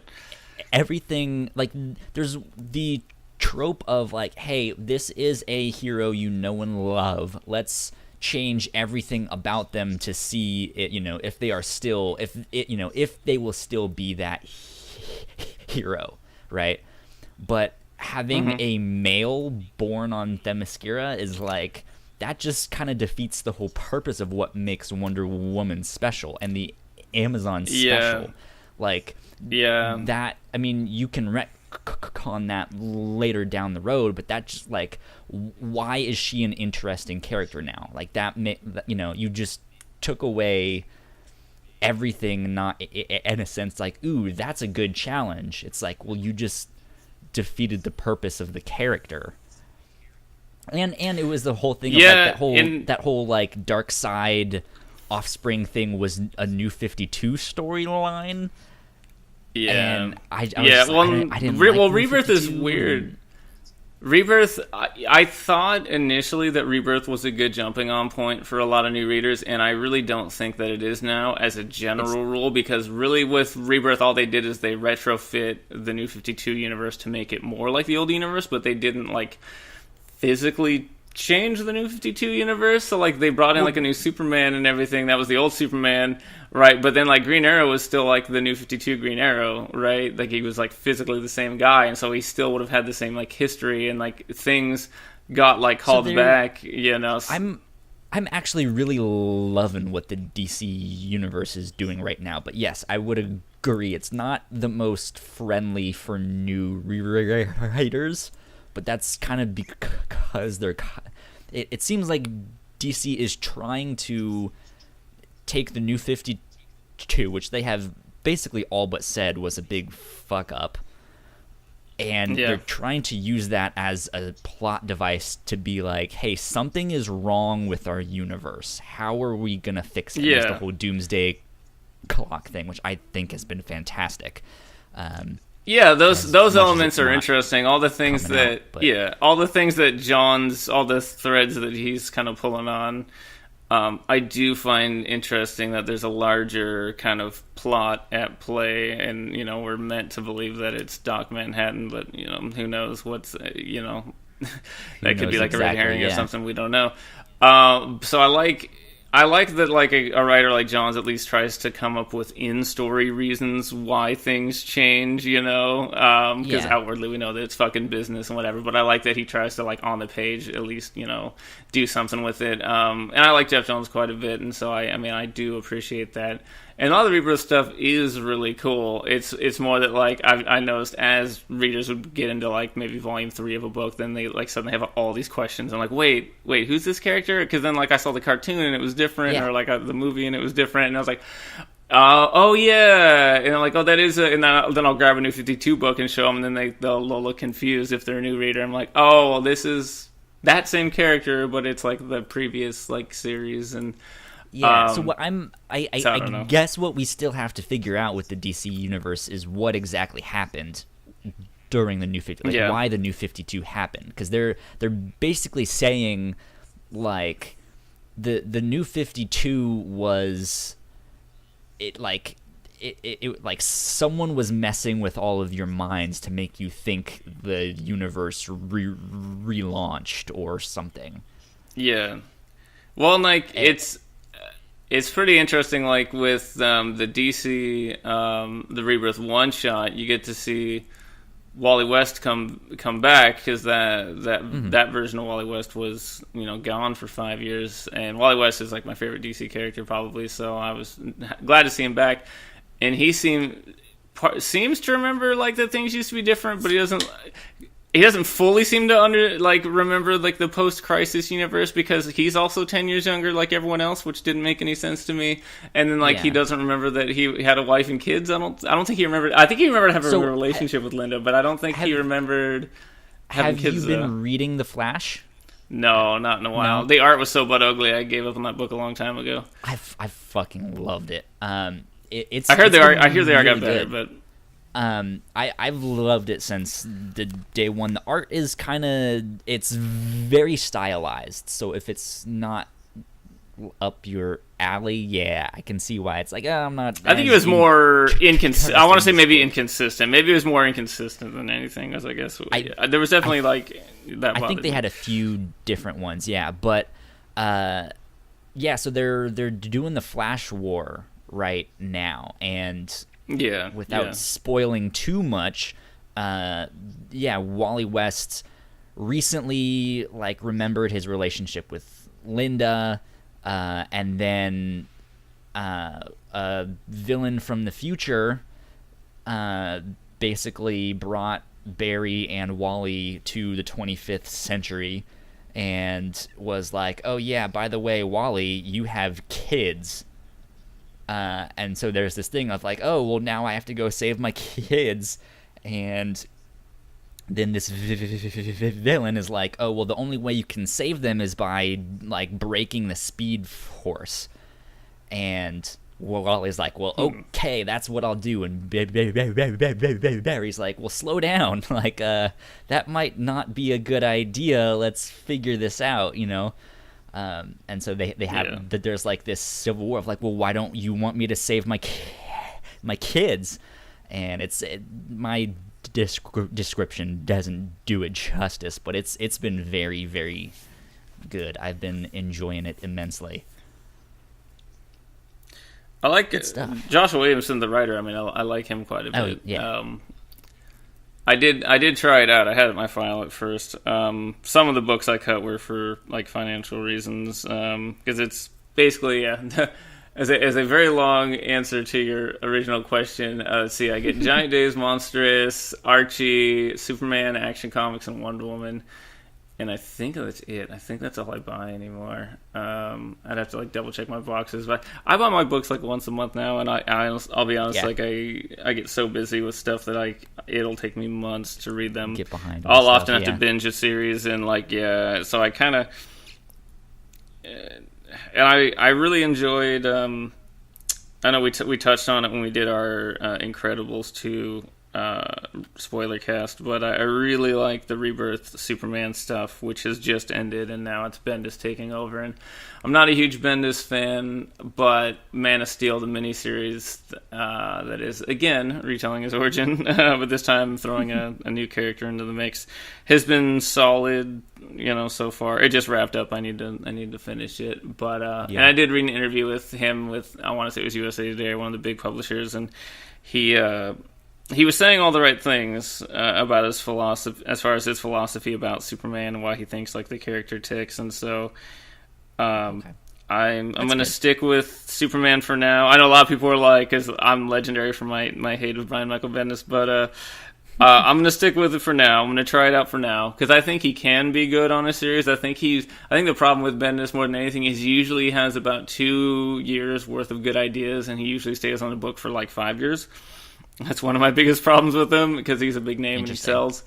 Everything, like, there's the trope of like, hey, this is a hero you know and love, let's change everything about them to see it, you know, if they are still, if it, you know, if they will still be that hero, right? But having a male born on Themyscira is like, that just kind of defeats the whole purpose of what makes Wonder Woman special and the Amazon special. Like, that, I mean, you can on that later down the road, but that's just like, why is she an interesting character now? Like, that, you know, you just took away everything, not in a sense like, ooh, that's a good challenge. It's like, well, you just defeated the purpose of the character. And it was the whole thing of like that whole like dark side offspring thing was a New 52 storyline. Yeah, and I didn't well, Rebirth is weird. Rebirth, I thought initially that Rebirth was a good jumping on point for a lot of new readers, and I really don't think that it is now as a general rule, because really with Rebirth all they did is they retrofit the New 52 universe to make it more like the old universe, but they didn't like physically change the New 52 universe. So like they brought in like a new Superman and everything that was the old Superman, right? But then like Green Arrow was still like the New 52 Green Arrow, right? Like he was like physically the same guy, and so he still would have had the same like history, and like things got like called back, you know. I'm actually really loving what the DC universe is doing right now, but yes, I would agree it's not the most friendly for new writers. But that's kind of because it seems like DC is trying to take the New 52, which they have basically all but said was a big fuck up, and they're trying to use that as a plot device to be like, hey, something is wrong with our universe. How are we going to fix it? There's the whole doomsday clock thing, which I think has been fantastic. Yeah, those elements are interesting. All the things that all the things that John's, all the threads that he's kind of pulling on, I do find interesting that there's a larger kind of plot at play, and you know, we're meant to believe that it's Doc Manhattan, but you know, who knows what's you know, that could be like a red herring or something, we don't know. So I like that, like, a writer like John's at least tries to come up with in-story reasons why things change, you know? Because outwardly we know that it's fucking business and whatever, but I like that he tries to, like, on the page at least, you know, do something with it. And I like Jeff Jones quite a bit, and so, I mean, I do appreciate that. And a lot of the Rebirth stuff is really cool. It's more that, like, I noticed as readers would get into, like, maybe volume 3 of a book, then they, like, suddenly have all these questions. I'm like, wait, who's this character? Because then, like, I saw the cartoon and it was different, or, like, the movie and it was different, and I was like, oh, yeah. And I'm like, oh, that is and then I'll grab a New 52 book and show them, and then they'll look confused if they're a new reader. I'm like, oh, well, this is that same character, but it's, like, the previous, like, series, and Yeah, so what I so I don't know. guess what we still have to figure out with the DC universe is what exactly happened during the New 50, like why the New 52 happened, because they're basically saying like the New 52 was it like like someone was messing with all of your minds to make you think the universe relaunched or something. Yeah. Well, like it's pretty interesting. Like with the DC, the Rebirth one shot, you get to see Wally West come back, because that version of Wally West was gone for 5 years, and Wally West is like my favorite DC character probably. So I was glad to see him back, and he seems to remember like that things used to be different, but he doesn't fully seem to remember like the post-crisis universe, because he's also 10 years younger like everyone else, which didn't make any sense to me. And then he doesn't remember that he had a wife and kids. I don't think he remembered. I think he remembered having a relationship with Linda, but I don't think he remembered having kids. Have you been reading The Flash? No, not in a while. No? The art was so butt ugly. I gave up on that book a long time ago. I fucking loved it. It's I hear the art really got better, good. but I've loved it since the day one. The art is it's very stylized, so if it's not up your alley, yeah, I can see why it's like, I'm not. I think it was more inconsistent. I want to say maybe inconsistent. Maybe it was more inconsistent than anything, as I guess. There was definitely that. I think they had a few different ones, yeah, but yeah. So they're doing the Flash War right now, and without spoiling too much, Wally West recently remembered his relationship with Linda, and then a villain from the future basically brought Barry and Wally to the 25th century and was like, oh yeah, by the way, Wally, you have kids. And so there's this thing of like, oh, well, now I have to go save my kids. And then this villain is like, oh, well, the only way you can save them is by, breaking the Speed Force. And Wally's like, well, okay, that's what I'll do. And Barry's like, well, slow down. That might not be a good idea. Let's figure this out, And so they have that there's this civil war of well, why don't you want me to save my kids? And my description doesn't do it justice, but it's been very, very good. I've been enjoying it immensely. I like it. Joshua Williamson, the writer. I mean, I like him quite a bit. Yeah. I did try it out. I had it in my file at first. Some of the books I cut were for financial reasons, because it's basically as a very long answer to your original question. Let's see, I get Giant Days, Monstrous, Archie, Superman, Action Comics, and Wonder Woman, and I think that's it. I think that's all I buy anymore. I'd have to double check my boxes, but I buy my books once a month now, and I'll be honest, I get so busy with stuff that it'll take me months to read them. Get behind. I'll often have to binge a series, and so I kind of, and I really enjoyed. I know we touched on it when we did our Incredibles 2 spoiler cast, but I really like the Rebirth Superman stuff, which has just ended, and now it's Bendis taking over. And I'm not a huge Bendis fan, but Man of Steel, the miniseries, that is again retelling his origin, but this time throwing a new character into the mix, has been solid. So far it just wrapped up. I need to finish it, but and I did read an interview with him with, I want to say it was USA Today, one of the big publishers, and he was saying all the right things about his philosophy, as far as his philosophy about Superman and why he thinks the character ticks. And so I'm going to stick with Superman for now. I know a lot of people are because I'm legendary for my hate of Brian Michael Bendis, but I'm going to stick with it for now. I'm going to try it out for now, because I think he can be good on a series. I think the problem with Bendis more than anything is he usually has about 2 years worth of good ideas, and he usually stays on a book for 5 years. That's one of my biggest problems with him, because he's a big name and he sells.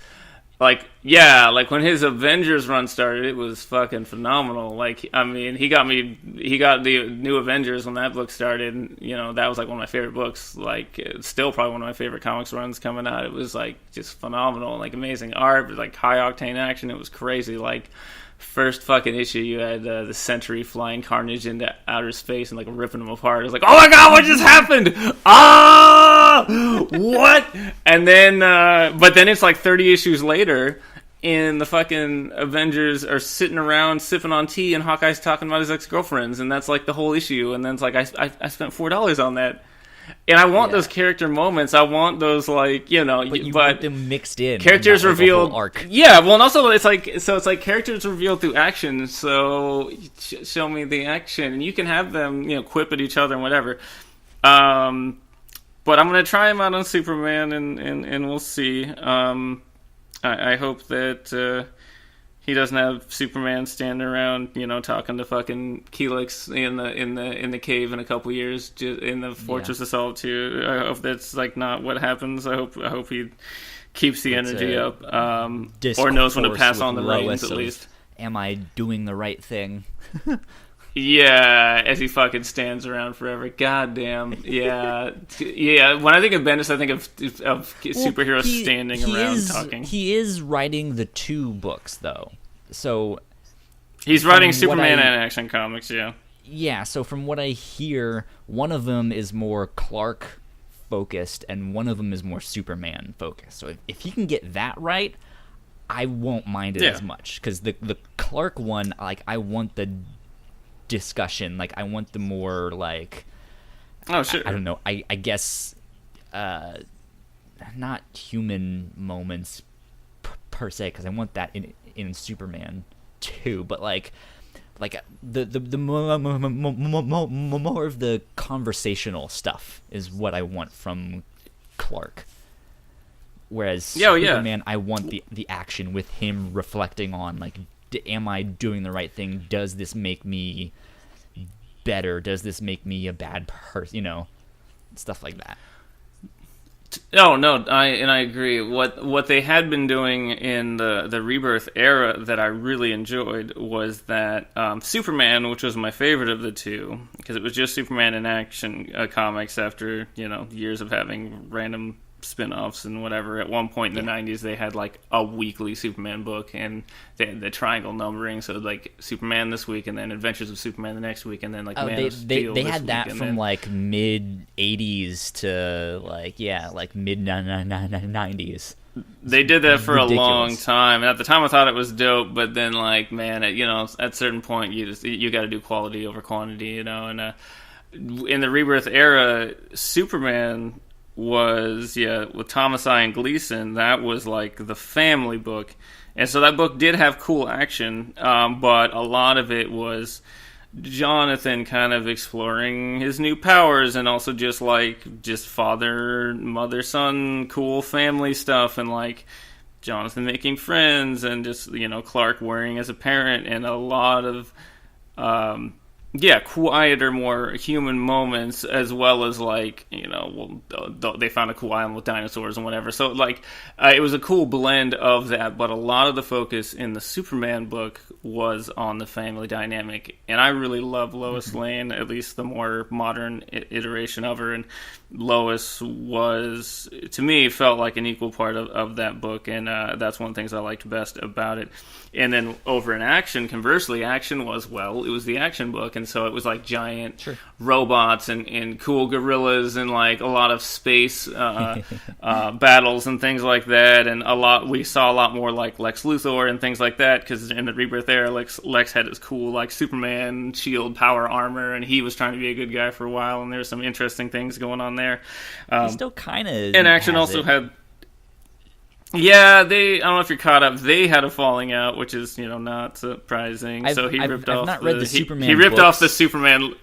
like when his Avengers run started, it was fucking phenomenal. Like, I mean, he got the New Avengers when that book started, and, you know, that was like one of my favorite books. Like, it's still probably one of my favorite comics runs coming out. It was like just phenomenal, like amazing art, like high octane action. It was crazy. Like, first fucking issue, you had the Sentry flying Carnage into outer space and like ripping him apart. It was like, oh my god, what just happened? Ah, what? And then, but then it's like 30 issues later, and the fucking Avengers are sitting around sipping on tea, and Hawkeye's talking about his ex-girlfriends, and that's like the whole issue. And then it's like, I spent $4 on that. And I want those character moments. I want those, like, you know, but you want them mixed in. Characters revealed. Arc. Yeah, well, and also it's like characters revealed through action. So show me the action, and you can have them, you know, quip at each other and whatever. But I'm gonna try him out on Superman, and we'll see. I hope that he doesn't have Superman standing around, you know, talking to fucking Helix in the cave in a couple years, in the Fortress of Solitude. I hope that's like not what happens. I hope he keeps the energy up, or knows when to pass on the reins at least. Am I doing the right thing? Yeah, as he fucking stands around forever. Goddamn. Yeah. Yeah. When I think of Bendis, I think of superheroes standing around talking. He is writing the 2 books, though. So he's writing Superman and Action Comics, yeah. Yeah, so from what I hear, one of them is more Clark focused and one of them is more Superman focused. So if he can get that right, I won't mind it as much. Because the Clark one, like, I want the discussion, like, I want the more, like, oh, sure. I don't know, I guess not human moments per se, because I want that in Superman too, but like the more of the conversational stuff is what I want from Clark. Whereas Superman, I want the action with him reflecting on, like, am I doing the right thing? Does this make me better? Does this make me a bad person? You know, stuff like that. Oh no, I agree. What they had been doing in the Rebirth era that I really enjoyed was that Superman, which was my favorite of the 2, because it was just Superman in Action Comics after, you know, years of having random spin-offs and whatever. At one point in the 90s, they had like a weekly Superman book, and they had the triangle numbering, so like Superman this week, and then Adventures of Superman the next week, and then like Man of Steel they this had week, that from like mid 80s to like mid 90s. They did that for a long time, and at the time I thought it was dope, but then, like, man, you know, at a certain point you got to do quality over quantity, you know. And in the Rebirth era, Superman was, with Thomas I and Gleason, that was like the family book. And so that book did have cool action, but a lot of it was Jonathan kind of exploring his new powers, and also just father, mother, son, cool family stuff, and like Jonathan making friends, and just, you know, Clark worrying as a parent, and a lot of quieter, more human moments, as well as, like, you know, they found a cool island with dinosaurs and whatever. So, like, it was a cool blend of that, but a lot of the focus in the Superman book was on the family dynamic. And I really love Lois Lane, at least the more modern iteration of her. And Lois was, to me, felt like an equal part of that book, and that's one of the things I liked best about it. And then over in Action, conversely, Action was, well, it was the action book, and so it was like giant robots and cool gorillas and like a lot of space battles and things like that, and we saw a lot more like Lex Luthor and things like that, because in the Rebirth era, Lex had his cool like Superman shield power armor, and he was trying to be a good guy for a while, and there's some interesting things going on there. He still kind of, and Action also had. Yeah, I don't know if you're caught up. They had a falling out, which is, you know, not surprising. So he ripped off. I've not read the Superman. He ripped books. off the Superman,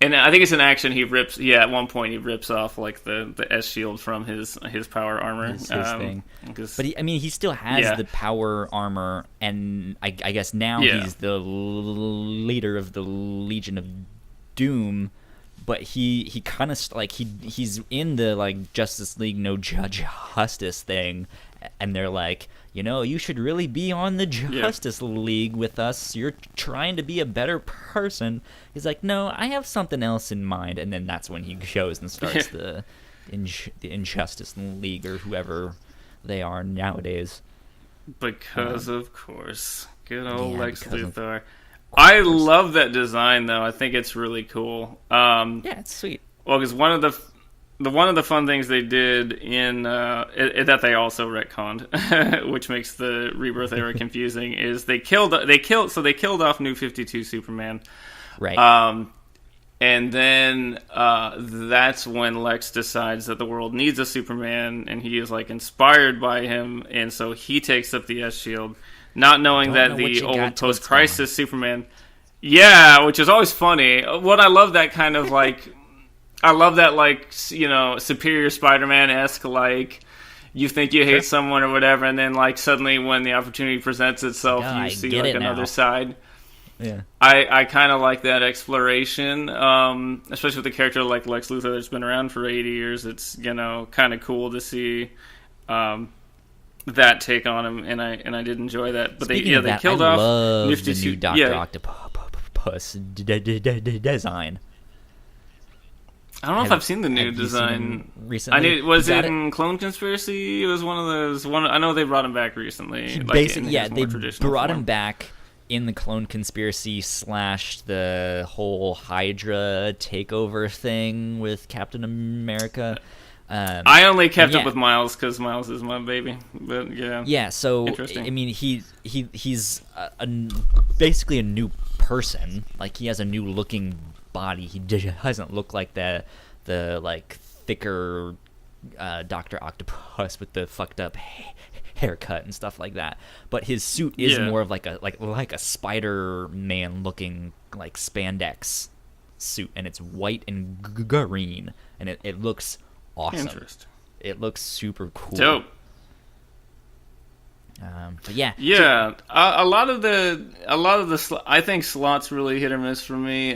and I think it's in Action. He rips. Yeah, at one point he rips off like the S shield from his power armor. His thing. But he still has the power armor, and I guess now he's the leader of the Legion of Doom. But he kind of like he's in the like Justice League No Judge Justice thing, and they're like, you should really be on the Justice League with us. You're trying to be a better person. He's like, no, I have something else in mind. And then that's when he goes and starts the Injustice League or whoever they are nowadays. Because of course, good old Lex Luthor. I love that design though. I think it's really cool. It's sweet. Well, because one of the fun things they did in that they also retconned, which makes the Rebirth era confusing, is they killed off New 52 Superman, right? And then that's when Lex decides that the world needs a Superman, and he is like inspired by him, and so he takes up the S-Shield, not knowing that the old post-crisis Superman. Yeah, which is always funny. What I love that kind of like. I love that, like, Superior Spider-Man-esque, like, you think you hate someone or whatever, and then, like, suddenly when the opportunity presents itself, you see, like, another side. Yeah. I kind of like that exploration, especially with a character like Lex Luthor that's been around for 80 years. It's, kind of cool to see that take on him, and I did enjoy that. But they killed off Nifty the new Dr. Octopus design. I don't know if I've seen the new design recently. Was it in Clone Conspiracy? It was one of those. I know they brought him back recently. Basically, they brought him back in the Clone Conspiracy / the whole Hydra takeover thing with Captain America. I only kept up with Miles because Miles is my baby. But yeah. Yeah. So I mean, he's basically a new person. Like he has a new looking body. He doesn't look like the like thicker Dr. Octopus with the fucked up haircut and stuff like that. But his suit is more of like a Spider-Man looking like spandex suit, and it's white and green, and it looks awesome. Interesting. It looks super cool. Dope. But yeah, a lot of the I think Slot's really hit or miss for me.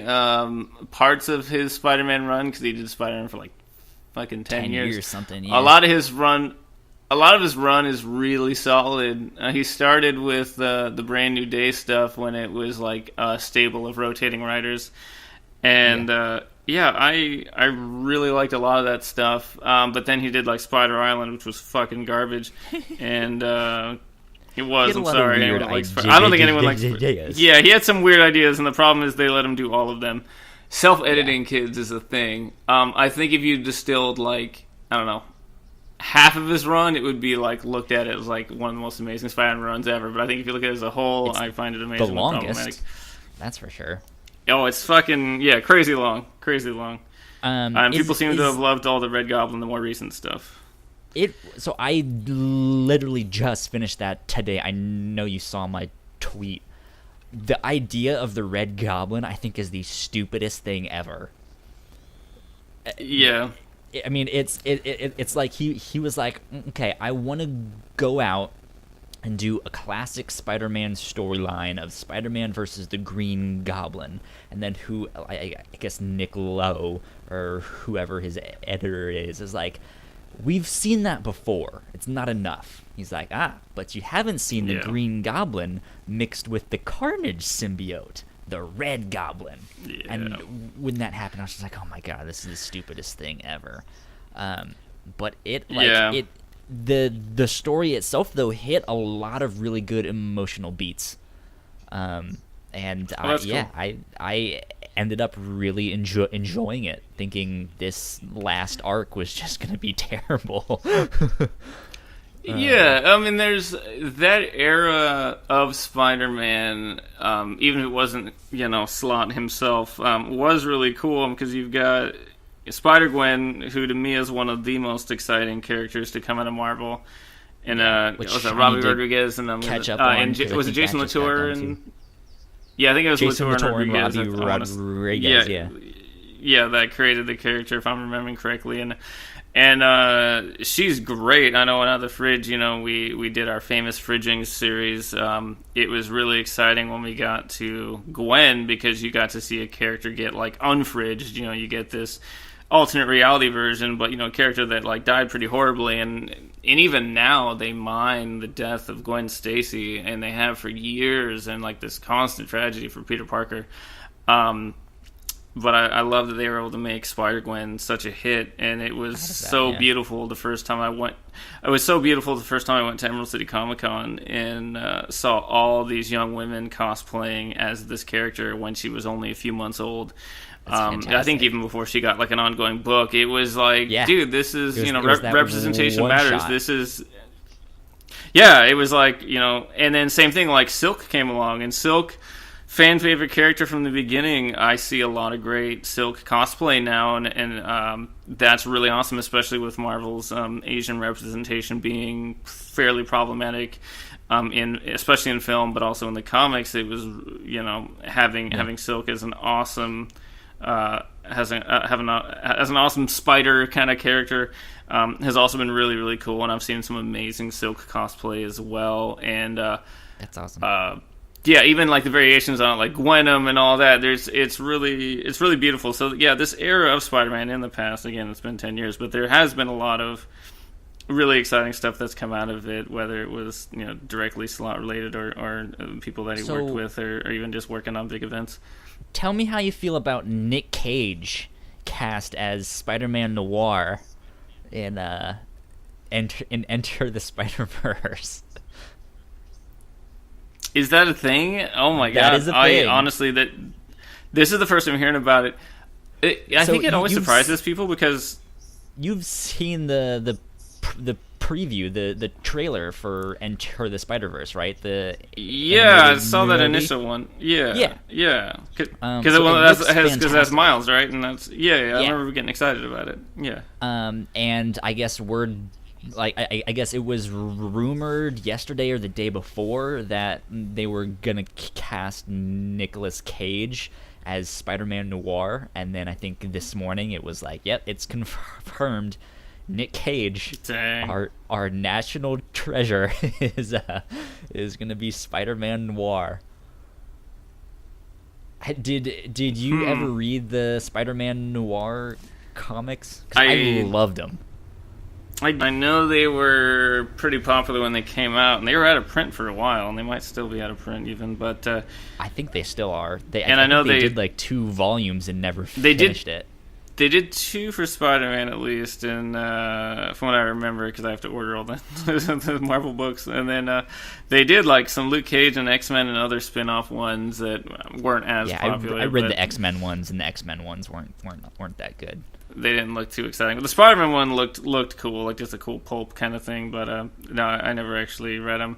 Parts of his Spider-Man run, because he did Spider-Man for like fucking 10 years or something. Yeah. A lot of his run is really solid. He started with the Brand New Day stuff when it was like a stable of rotating writers, and I really liked a lot of that stuff. But then he did like Spider Island, which was fucking garbage, and. It was. I'm sorry. I don't think anyone likes. Yeah, he had some weird ideas, and the problem is they let him do all of them. Self-editing kids is a thing. I think if you distilled like half of his run, it would be like looked at as like one of the most amazing Spider-Man runs ever. But I think if you look at it as a whole, I find it amazing. The longest. That's for sure. Oh, it's fucking crazy long. And people seem to have loved all the Red Goblin, the more recent stuff. So I literally just finished that today. I know you saw my tweet. The idea of the Red Goblin, I think, is the stupidest thing ever. Yeah. I mean, it's like he was like, okay, I want to go out and do a classic Spider-Man storyline of Spider-Man versus the Green Goblin, and then I guess Nick Lowe or whoever his editor is like, we've seen that before. It's not enough. He's like, but you haven't seen the Green Goblin mixed with the Carnage symbiote, the Red Goblin. Yeah. And when that happened, I was just like, oh my god, this is the stupidest thing ever. But the story itself though hit a lot of really good emotional beats. Cool. I ended up really enjoying it, thinking this last arc was just going to be terrible. I mean, there's that era of Spider-Man, even if it wasn't, Slott himself, was really cool, because you've got Spider-Gwen, who to me is one of the most exciting characters to come out of Marvel. And was that Robbie Rodriguez and was it Jason Latour and I think it was Jason Latour and Rodriguez. Yeah, that created the character, if I'm remembering correctly, and she's great. I know on the Fridge, we did our famous Fridging series. It was really exciting when we got to Gwen, because you got to see a character get like unfridged. You get this alternate reality version, but a character that like died pretty horribly, and even now they mine the death of Gwen Stacy, and they have for years, and like this constant tragedy for Peter Parker. But I love that they were able to make Spider-Gwen such a hit, and it was beautiful the first time I went. It was so beautiful the first time I went to Emerald City Comic Con and saw all these young women cosplaying as this character when she was only a few months old. I think even before she got like an ongoing book, it was like, dude, this is representation matters. Shot. This is. Yeah, it was like, and then same thing, like Silk came along, and Silk, fan favorite character from the beginning. I see a lot of great Silk cosplay now, and that's really awesome, especially with Marvel's Asian representation being fairly problematic, especially in film, but also in the comics. It was having Silk as an awesome as an awesome spider kind of character has also been really, really cool, and I've seen some amazing Silk cosplay as well, and that's awesome. Even like the variations on it, like Gwenom and all that. It's really beautiful. So yeah, this era of Spider-Man in the past, again, it's been 10 years, but there has been a lot of really exciting stuff that's come out of it, whether it was directly slot related or people that he worked with, or even just working on big events. Tell me how you feel about Nick Cage cast as Spider-Man Noir in Enter the Spider-Verse. Is that a thing? Oh my god! That is a thing. Honestly, this is the first time hearing about it. I think it always surprises people because you've seen the preview, the trailer for Enter the Spider-Verse, right? I saw that initial one. Yeah. Because that's Miles, right? And that's I remember getting excited about it. Yeah. And I guess I guess it was rumored yesterday or the day before that they were gonna cast Nicolas Cage as Spider-Man Noir, and then I think this morning it was like, yep, it's confirmed. Nick Cage, our national treasure, is gonna be Spider-Man Noir. Did you ever read the Spider-Man Noir comics? 'Cause I loved them. I know they were pretty popular when they came out, and they were out of print for a while, and they might still be out of print even. But I think they still are. I know they did like 2 volumes and never finished it. They did 2 for Spider-Man at least, and from what I remember, because I have to order all the Marvel books, and then they did like some Luke Cage and X-Men and other spin-off ones that weren't as popular. I read the X-Men ones, and the X-Men ones weren't that good. They didn't look too exciting. But the Spider-Man one looked cool, like just a cool pulp kind of thing. But no, I never actually read them.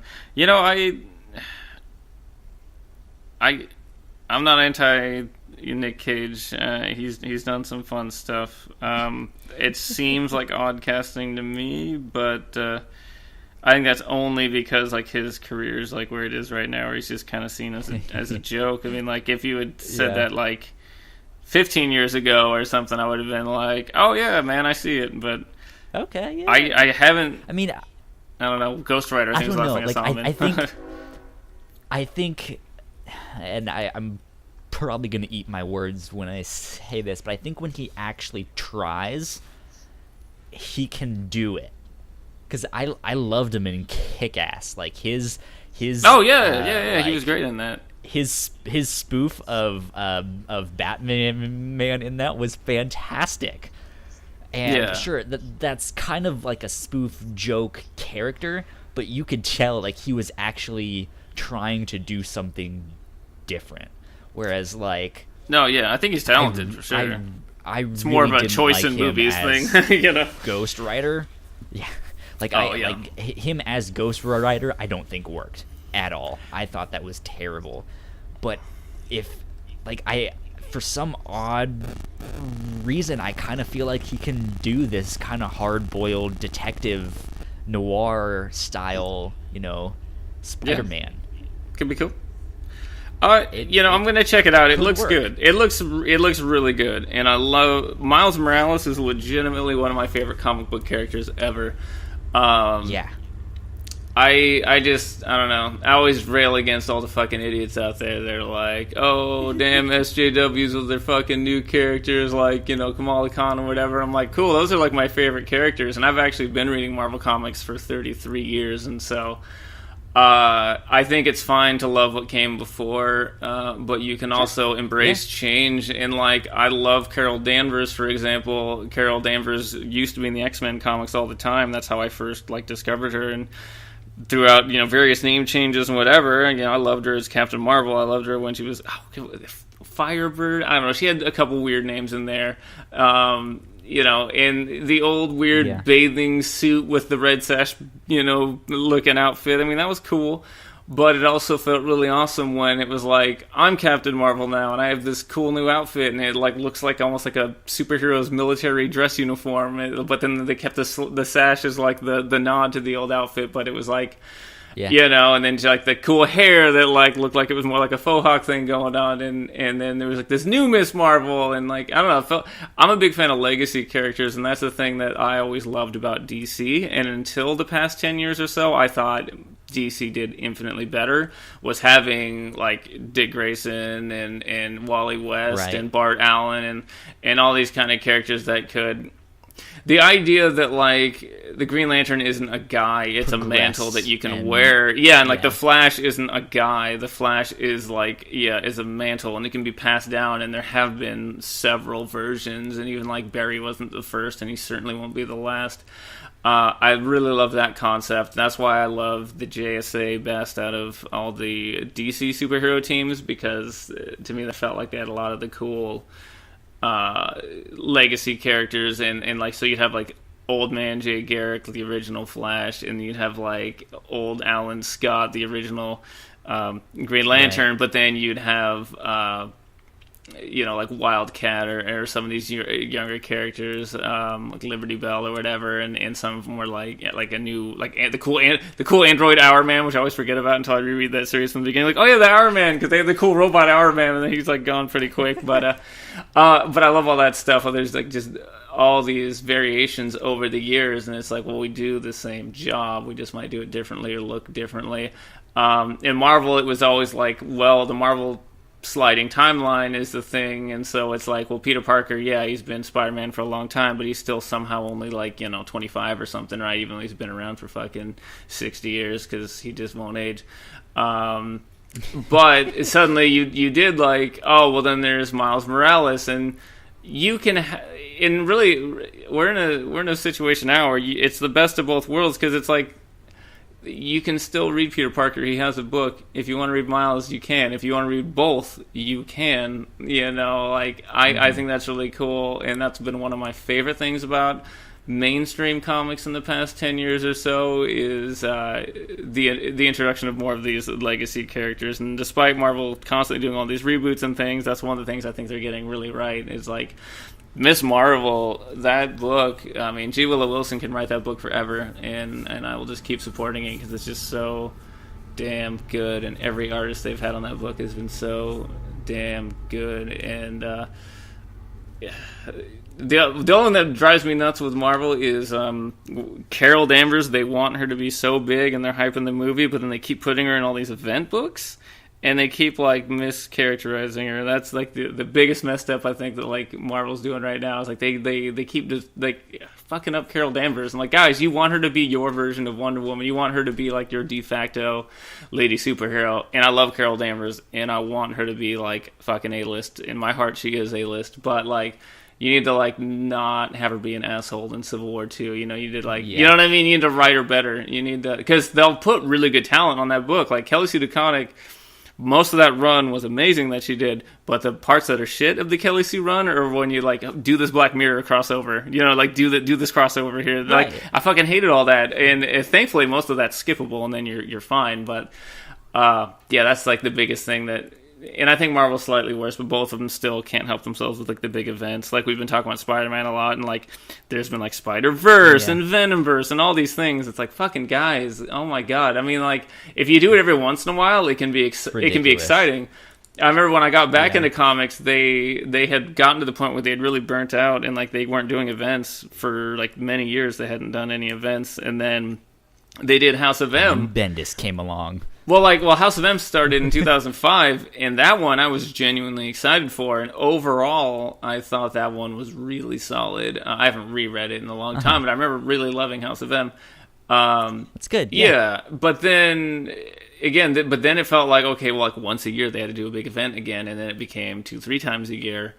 I'm not anti Nick Cage. He's done some fun stuff. It seems like odd casting to me, but I think that's only because like his career is like where it is right now, where he's just kind of seen as a joke. I mean, like if you had said that like 15 years ago or something, I would have been like, oh yeah, man, I see it. But okay, yeah. I haven't. I mean, I don't know. Ghost Rider. I think was the last thing I saw him in. I think, and I'm probably going to eat my words when I say this, but I think when he actually tries, he can do it. Because I loved him in Kick-Ass. Like his. Oh yeah. He was great in that. His spoof of Batman in that was fantastic. And sure, that's kind of like a spoof joke character, but you could tell like he was actually trying to do something different. Whereas like I think he's talented for sure. It's really more of a choice in movies thing, Ghost Rider, like him as Ghost Rider, I don't think worked at all. I thought that was terrible. But for some odd reason, I kind of feel like he can do this kind of hard-boiled detective noir style, Spider-Man. Could be cool. I'm gonna check it out. It looks good. It looks really good, and I love Miles Morales is legitimately one of my favorite comic book characters ever. I don't know. I always rail against all the fucking idiots out there. They're like, oh, damn SJWs with their fucking new characters, like, you know, Kamala Khan or whatever. I'm like, cool, those are like my favorite characters. And I've actually been reading Marvel Comics for 33 years. And so I think it's fine to love what came before, but you can also embrace change. And, like, I love Carol Danvers, for example. Carol Danvers used to be in the X-Men comics all the time. That's how I first, like, discovered her. And throughout, you know, various name changes and whatever, you know, I loved her as Captain Marvel. I loved her when she was Firebird. I don't know. She had a couple weird names in there. You know, in the old weird bathing suit with the red sash, you know, looking outfit. I mean, that was cool. But it also felt really awesome when it was like, I'm Captain Marvel now, and I have this cool new outfit, and it like looks like almost like a superhero's military dress uniform. But then they kept the sash as like the nod to the old outfit, but it was like, you know, and then like the cool hair that like looked like it was more like a faux hawk thing going on, and then there was like this new Miss Marvel, and like I don't know, I'm a big fan of legacy characters, and that's the thing that I always loved about DC. And until the past 10 years or so, I thought DC did infinitely better, was having like Dick Grayson and Wally West and Bart Allen and all these kind of characters that could. The idea that, like, the Green Lantern isn't a guy, it's a mantle that you can wear. Yeah, and, like, the Flash isn't a guy. The Flash is, like, is a mantle, and it can be passed down, and there have been several versions, and even, like, Barry wasn't the first, and he certainly won't be the last. I really love that concept. That's why I love the JSA best out of all the DC superhero teams, because, to me, they felt like they had a lot of the cool legacy characters, and like, so you'd have like old man Jay Garrick, the original Flash, and you'd have like old Alan Scott, the original Green Lantern, but then you'd have you know, like Wildcat or some of these younger characters, like Liberty Bell or whatever, and some of them were like a new, like the cool android Hour Man, which I always forget about until I reread that series from the beginning. Like, oh yeah, the Hour Man, because they have the cool robot Hour Man, and then he's like gone pretty quick. But I love all that stuff. There's like just all these variations over the years, and it's like, well, we do the same job, we just might do it differently or look differently. In Marvel, it was always like, well, the Marvel sliding timeline is the thing, and so it's like, well, Peter Parker, he's been Spider-Man for a long time, but he's still somehow only like, 25 or something, right? Even though he's been around for fucking 60 years, because he just won't age. But suddenly you did like, oh, well, then there's Miles Morales, and you can and really we're in a situation now where it's the best of both worlds, because it's like, you can still read Peter Parker. He has a book. If you want to read Miles, you can. If you want to read both, you can. I think that's really cool, and that's been one of my favorite things about mainstream comics in the past 10 years or so, is the introduction of more of these legacy characters. And despite Marvel constantly doing all these reboots and things, that's one of the things I think they're getting really right, is like Miss Marvel, that book. I mean, G. Willow Wilson can write that book forever, and I will just keep supporting it because it's just so damn good, and every artist they've had on that book has been so damn good. And the only one that drives me nuts with Marvel is Carol Danvers. They want her to be so big, and they're hyping the movie, but then they keep putting her in all these event books. And they keep, like, mischaracterizing her. That's, like, the biggest messed up, I think, that, like, Marvel's doing right now. Is, like, they keep just, like, fucking up Carol Danvers. And, like, guys, you want her to be your version of Wonder Woman. You want her to be, like, your de facto lady superhero. And I love Carol Danvers, and I want her to be, like, fucking A-list. In my heart, she is A-list. But, like, you need to, like, not have her be an asshole in Civil War 2. You need to, like, you know what I mean? You need to write her better. You need to, because they'll put really good talent on that book. Like, Kelly Sue DeConnick, most of that run was amazing that she did, but the parts that are shit of the Kelly Sue run are when you, like, do this Black Mirror crossover, like, do this crossover here. Right. Like, I fucking hated all that, and thankfully most of that's skippable, and then you're fine. But that's like the biggest thing that. And I think Marvel's slightly worse, but both of them still can't help themselves with, like, the big events. Like, we've been talking about Spider-Man a lot, and, like, there's been, like, Spider-Verse and Venomverse and all these things. It's like, fucking guys, oh my god. I mean, like, if you do it every once in a while, it can be exciting. I remember when I got back into comics, they had gotten to the point where they had really burnt out, and, like, they weren't doing events for, like, many years. They hadn't done any events, and then they did House of M. And Bendis came along. Well, House of M started in 2005, and that one I was genuinely excited for. And overall, I thought that one was really solid. I haven't reread it in a long time, but I remember really loving House of M. It's good. Yeah, but then again, then it felt like, okay, well, like once a year they had to do a big event again, and then it became 2-3 times a year.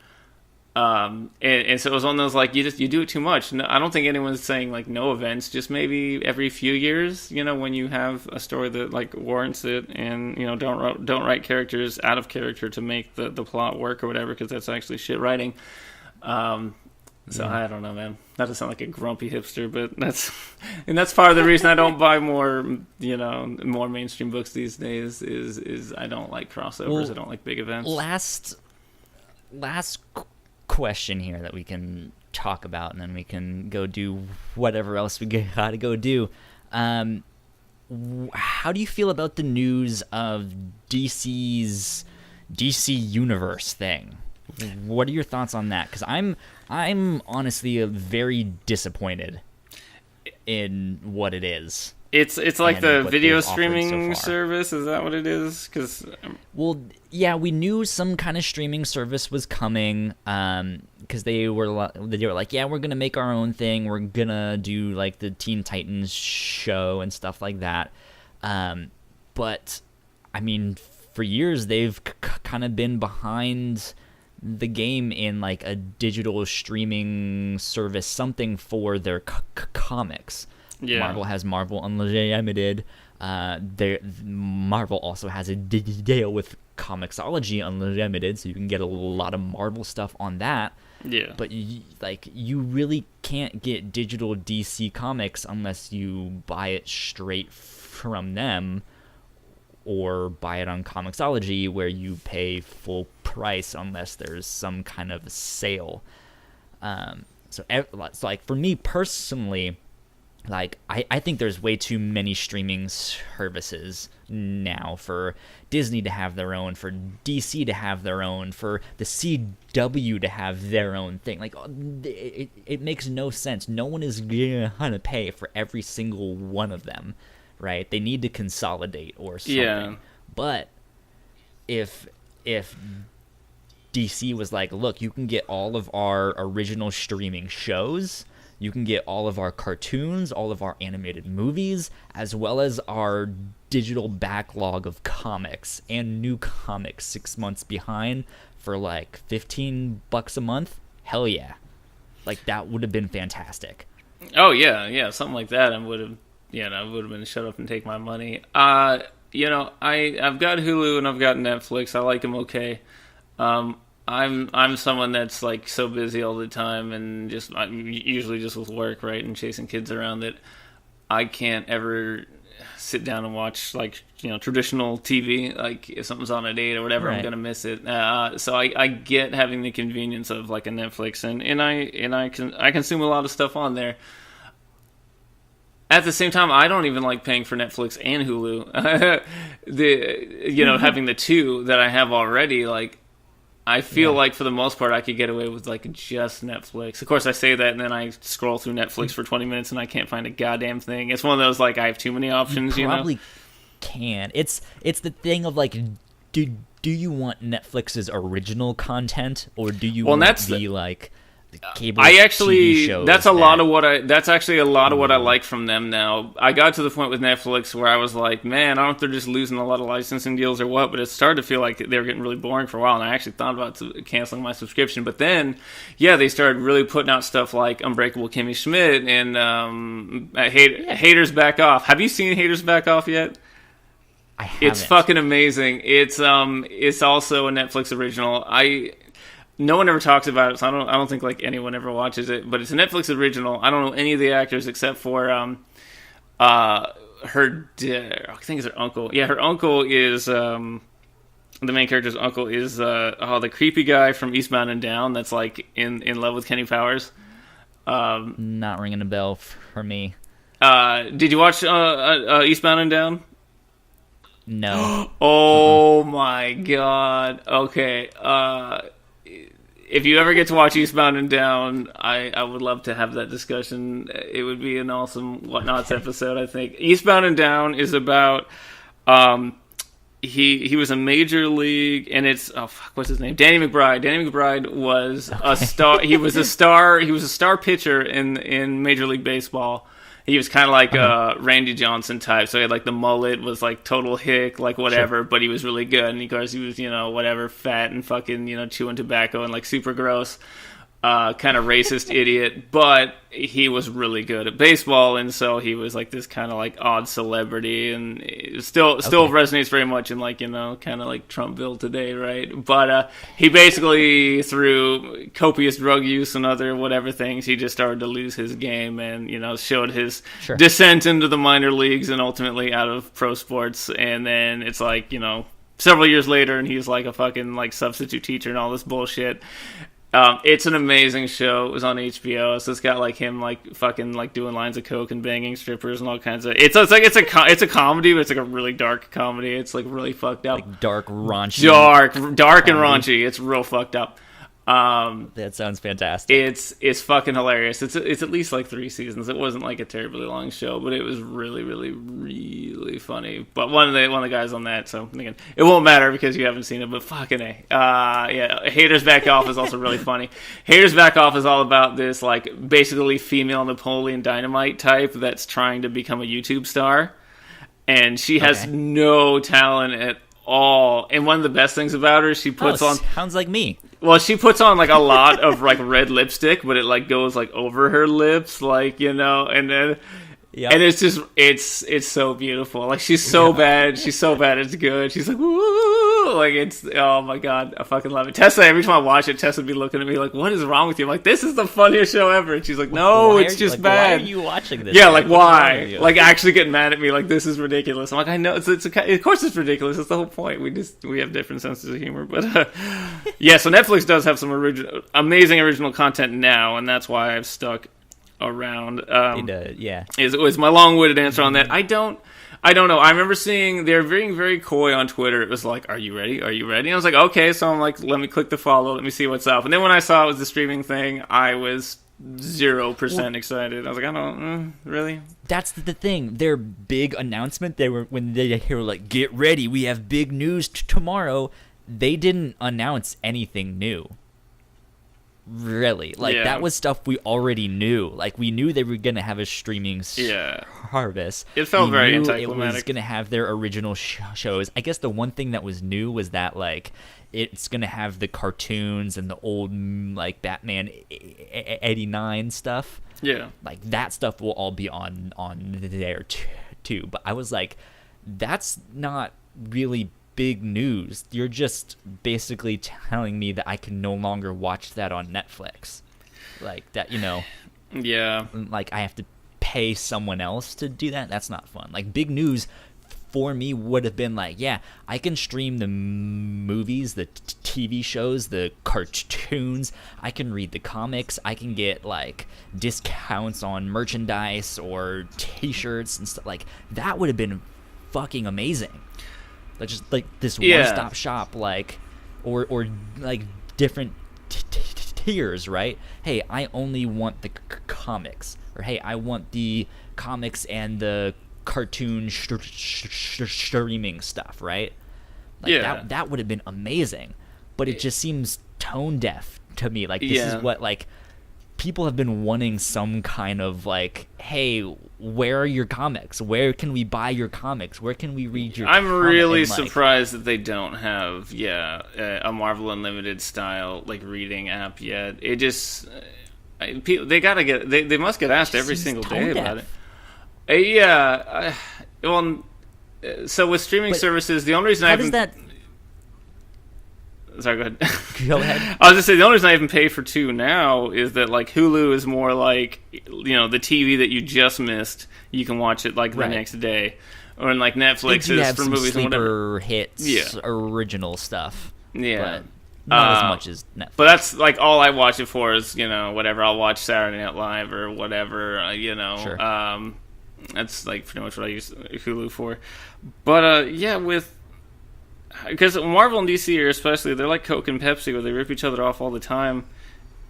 And so it was one of those, like, you do it too much. No, I don't think anyone's saying like no events, just maybe every few years, when you have a story that like warrants it, and don't write characters out of character to make the plot work or whatever, because that's actually shit writing. So I don't know, man. Not to sound like a grumpy hipster, but that's part of the reason I don't buy more mainstream books these days. Is I don't like crossovers. Well, I don't like big events. Last question here that we can talk about, and then we can go do whatever else we gotta go do. How do you feel about the news of DC's DC Universe thing? What are your thoughts on that? Because I'm honestly very disappointed in what it is. It's like the video streaming service. Is that what it is? Well, yeah, we knew some kind of streaming service was coming. Because they were like, yeah, we're gonna make our own thing. We're gonna do like the Teen Titans show and stuff like that. But I mean, for years they've kind of been behind the game in like a digital streaming service, something for their comics. Yeah. Marvel has Marvel Unlimited. Marvel also has a deal with Comixology Unlimited, so you can get a lot of Marvel stuff on that. Yeah. But you really can't get digital DC comics unless you buy it straight from them, or buy it on Comixology, where you pay full price unless there's some kind of sale. So like for me personally, like I think there's way too many streaming services now for Disney to have their own, for DC to have their own, for the CW to have their own thing. Like it makes no sense. No one is gonna pay for every single one of them, right? They need to consolidate or something. Yeah. But if DC was like, look, you can get all of our original streaming shows, you can get all of our cartoons, all of our animated movies, as well as our digital backlog of comics and new comics 6 months behind for like $15 a month. Hell yeah. Like that would have been fantastic. Oh yeah, something like that. I would have been shut up and take my money. I've got Hulu and I've got Netflix. I like them okay. I'm someone that's like so busy all the time, and I'm usually just with work, right, and chasing kids around, that I can't ever sit down and watch like traditional TV. Like if something's on at 8 or whatever, right, I'm gonna miss it. So I get having the convenience of like a Netflix, and I consume a lot of stuff on there. At the same time, I don't even like paying for Netflix and Hulu. Having the two that I have already, like. I feel like for the most part I could get away with like just Netflix. Of course I say that and then I scroll through Netflix for 20 minutes and I can't find a goddamn thing. It's one of those like I have too many options, you probably can. It's the thing of like do you want Netflix's original content, or do you want the like the cable TV shows? That's actually a lot of what I like from them now. I got to the point with Netflix where I was like, man, I don't know if they're just losing a lot of licensing deals or what, but it started to feel like they were getting really boring for a while, and I actually thought about canceling my subscription. But then, they started really putting out stuff like Unbreakable Kimmy Schmidt and Haters Back Off. Have you seen Haters Back Off yet? I haven't. It's fucking amazing. It's also a Netflix original. No one ever talks about it, so I don't think like anyone ever watches it. But it's a Netflix original. I don't know any of the actors except for I think it's her uncle. Yeah, her uncle is the main character's uncle is the creepy guy from Eastbound and Down that's like in love with Kenny Powers. Not ringing a bell for me. Did you watch Eastbound and Down? No. Oh my god. Okay. if you ever get to watch Eastbound and Down, I would love to have that discussion. It would be an awesome Whatnauts episode, I think. Eastbound and Down is about he was a major league, and it's what's his name? Danny McBride. Danny McBride was a star. He was a star. He was a star pitcher in Major League Baseball. He was kind of like Randy Johnson type, so he had like the mullet, was like total hick, like whatever, but he was really good. And of course, he was whatever, fat and fucking chewing tobacco and like super gross, kind of racist idiot. But he was really good at baseball, and so he was like this kind of like odd celebrity, and it still resonates very much in like kind of like Trumpville today, right? But he basically, through copious drug use and other whatever things, he just started to lose his game, and showed his descent into the minor leagues and ultimately out of pro sports. And then it's like several years later, and he's like a fucking like substitute teacher and all this bullshit. It's an amazing show. It was on HBO, so it's got like him like fucking like doing lines of coke and banging strippers and all kinds of. It's a comedy, but it's like a really dark comedy. It's like really fucked up, like dark, raunchy, dark and raunchy. It's real fucked up. That sounds fantastic. It's fucking hilarious. It's at least like 3 seasons. It wasn't like a terribly long show, but it was really, really, really funny. But one of the guys on that, so again, it won't matter because you haven't seen it. But fucking A. Yeah, Haters Back Off is also really funny. Haters Back Off is all about this like basically female Napoleon Dynamite type that's trying to become a YouTube star, and she has no talent at all. And one of the best things about her, she puts on. Sounds like me. Well, she puts on like a lot of like red lipstick, but it like goes like over her lips, like and then and it's just it's so beautiful. Like she's so bad, it's good. She's like woo, like it's oh my god, I fucking love it. Tessa, every time I watch it, Tessa would be looking at me like, "What is wrong with you?" I'm like, "This is the funniest show ever." And she's like, "No, it's just bad." Why are you watching this? Yeah, like why? Like actually getting mad at me like this is ridiculous. I'm like, I know it's of course it's ridiculous. That's the whole point. We have different senses of humor, but yeah. So Netflix does have some amazing original content now, and that's why I've stuck around. Yeah. Is my long-winded answer on that. I don't know. I remember seeing they're being very coy on Twitter. It was like, "Are you ready? Are you ready?" And I was like, "Okay." So I'm like, "Let me click the follow. Let me see what's up." And then when I saw it was the streaming thing, I was 0% excited. I was like, "I don't really." That's the thing. Their big announcement. When they were like, "Get ready, we have big news tomorrow." They didn't announce anything new. Really, that was stuff we already knew. Like we knew they were gonna have a streaming service. It felt very anticlimactic. It was gonna have their original shows. I guess the one thing that was new was that like it's gonna have the cartoons and the old like Batman 89 stuff. Yeah, like that stuff will all be on there too. But I was like, that's not really big news. You're just basically telling me that I can no longer watch that on Netflix. Like that, Yeah. Like I have to pay someone else to do that. That's not fun. Like big news for me would have been like, yeah, I can stream the movies, the TV shows, the cartoons. I can read the comics. I can get like discounts on merchandise or T-shirts and stuff. Like that would have been fucking amazing. Like just like this one-stop shop, like or like different tiers, right? Hey, I only want the comics, or hey, I want the comics and the cartoon streaming stuff, right? Like that would have been amazing, but it just seems tone deaf to me. Like this is what like people have been wanting some kind of like, hey, where are your comics? Where can we buy your comics? Where can we read your I'm really surprised that they don't have, a Marvel Unlimited style, like, reading app yet. It just... they gotta get... They must get asked every single day about it. So with streaming services, the only reason I haven't... Sorry, go ahead. Go ahead. I was gonna say the only reason I even pay for 2 now is that like Hulu is more like the TV that you just missed. You can watch it like the next day, or in like Netflix is for movies and whatever. Hits, original stuff. Yeah, but not as much as Netflix. But that's like all I watch it for is whatever. I'll watch Saturday Night Live or whatever. Sure. That's like pretty much what I use Hulu for. But with because Marvel and DC are especially, they're like Coke and Pepsi, where they rip each other off all the time.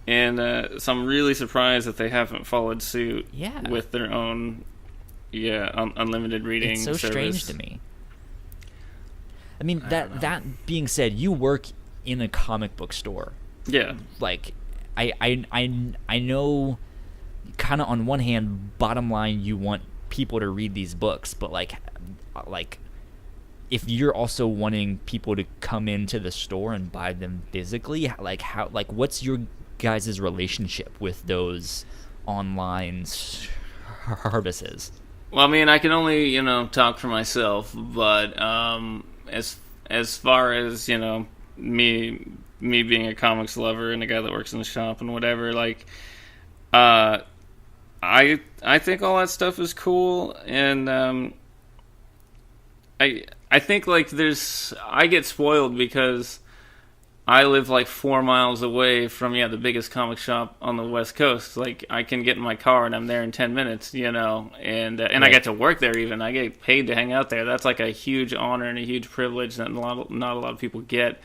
And so I'm really surprised that they haven't followed suit with their own, unlimited reading It's so service. strange to me. I mean, that being said, you work in a comic book store. Yeah. Like, I know, kind of on one hand, bottom line, you want people to read these books, but like if you're also wanting people to come into the store and buy them physically, like what's your guys' relationship with those online services? Well, I mean, I can only, talk for myself, but as far as, me being a comics lover and a guy that works in the shop and whatever, like, I think all that stuff is cool, and I think, like, I get spoiled because I live like 4 miles away from the biggest comic shop on the West Coast. Like, I can get in my car and I'm there in 10 minutes, and Right. I get to work there. Even I get paid to hang out there. That's like a huge honor and a huge privilege that not a lot of people get.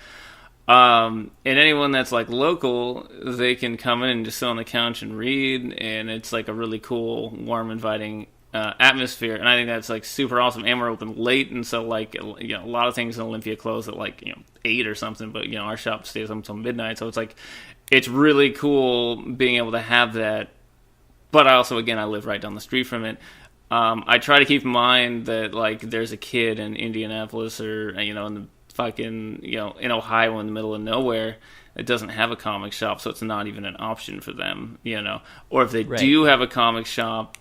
And anyone that's like local, they can come in and just sit on the couch and read, and it's like a really cool, warm, inviting atmosphere, and I think that's like super awesome. And we're open late, and so like a lot of things in Olympia close at like 8 or something, but our shop stays up until midnight. So it's like it's really cool being able to have that. But I also, again, I live right down the street from it. I try to keep in mind that like there's a kid in Indianapolis or in the fucking in Ohio in the middle of nowhere that doesn't have a comic shop, so it's not even an option for them, or if they do have a comic shop,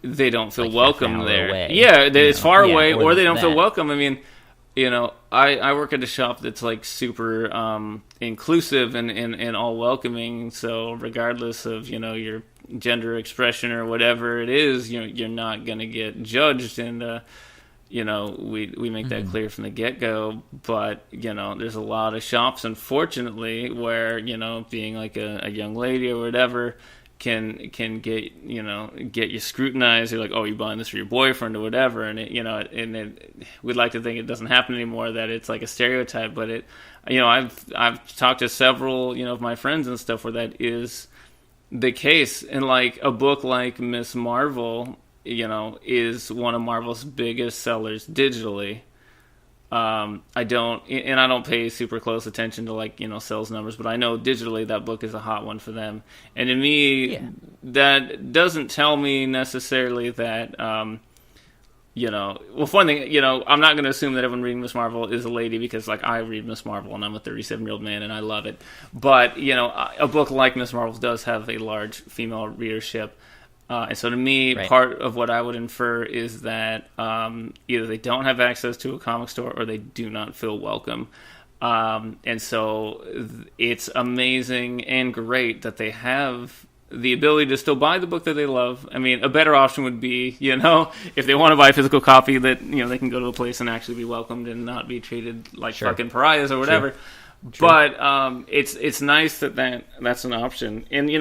they don't feel like welcome there. Away, It's far away, or they don't that. feel welcome. I mean, I work at a shop that's like super inclusive and all welcoming. So regardless of your gender expression or whatever it is, you're not gonna get judged, and we make that clear from the get go. But there's a lot of shops, unfortunately, where being like a young lady or whatever can get you scrutinized. You're like, oh, you buying this for your boyfriend or whatever, and we'd like to think it doesn't happen anymore, that it's like a stereotype, but it I've talked to several of my friends and stuff where that is the case. And like a book like Miss Marvel is one of Marvel's biggest sellers digitally. I don't pay super close attention to like sales numbers, but I know digitally that book is a hot one for them. And to me, that doesn't tell me necessarily that well, for one thing, I'm not going to assume that everyone reading Miss Marvel is a lady, because like I read Miss Marvel and I'm a 37-year-old man and I love it. But a book like Miss Marvel does have a large female readership. And so to me, part of what I would infer is that either they don't have access to a comic store or they do not feel welcome. And so it's amazing and great that they have the ability to still buy the book that they love. I mean, a better option would be, if they want to buy a physical copy, that, they can go to a place and actually be welcomed and not be treated like fucking pariahs or whatever. Sure. But it's nice that's an option. And,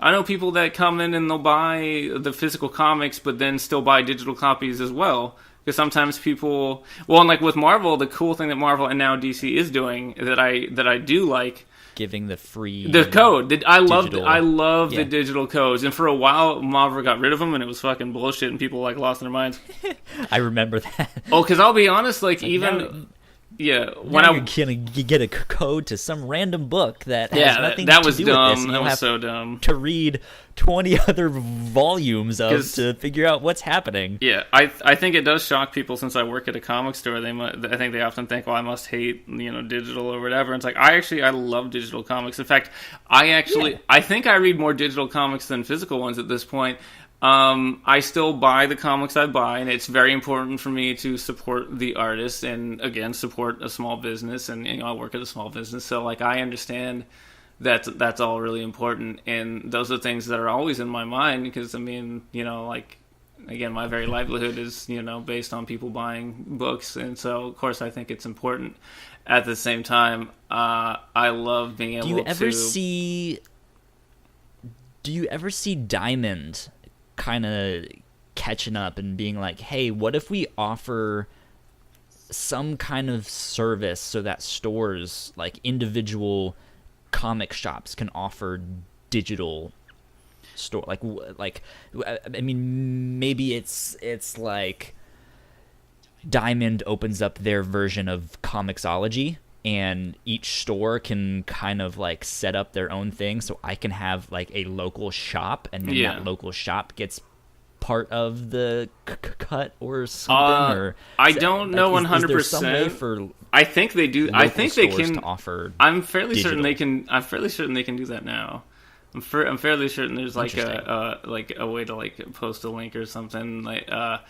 I know people that come in and they'll buy the physical comics, but then still buy digital copies as well. Because sometimes people, and like with Marvel, the cool thing that Marvel and now DC is doing that I do like, giving the code. I love the digital codes, and for a while Marvel got rid of them, and it was fucking bullshit, and people like lost their minds. I remember that. Oh, because I'll be honest, like even. Now, when you're gonna get a code to some random book that has nothing to do with this. That was so dumb. To read 20 other volumes to figure out what's happening. Yeah, I think it does shock people, since I work at a comic store. I think they often think, well, I must hate digital or whatever. And it's like I love digital comics. In fact, I think I read more digital comics than physical ones at this point. I still buy the comics I buy, and it's very important for me to support the artist and, again, support a small business. And I work at a small business, so like I understand that's all really important. And those are things that are always in my mind, because I mean, like, again, my very livelihood is based on people buying books, and so of course I think it's important. At the same time, I love being able to. Do you ever see Diamond kind of catching up and being like, hey, what if we offer some kind of service so that stores, like individual comic shops, can offer digital store, like I mean, maybe it's like Diamond opens up their version of Comixology, and each store can kind of like set up their own thing, so I can have like a local shop, and then that local shop gets part of the cut or something. Or I don't know 100%. Is there some way for I think they do. I think they can to offer. I'm fairly digital. certain they can. I'm fairly certain they can do that now. I'm fairly certain there's like a way to like post a link or something. Like I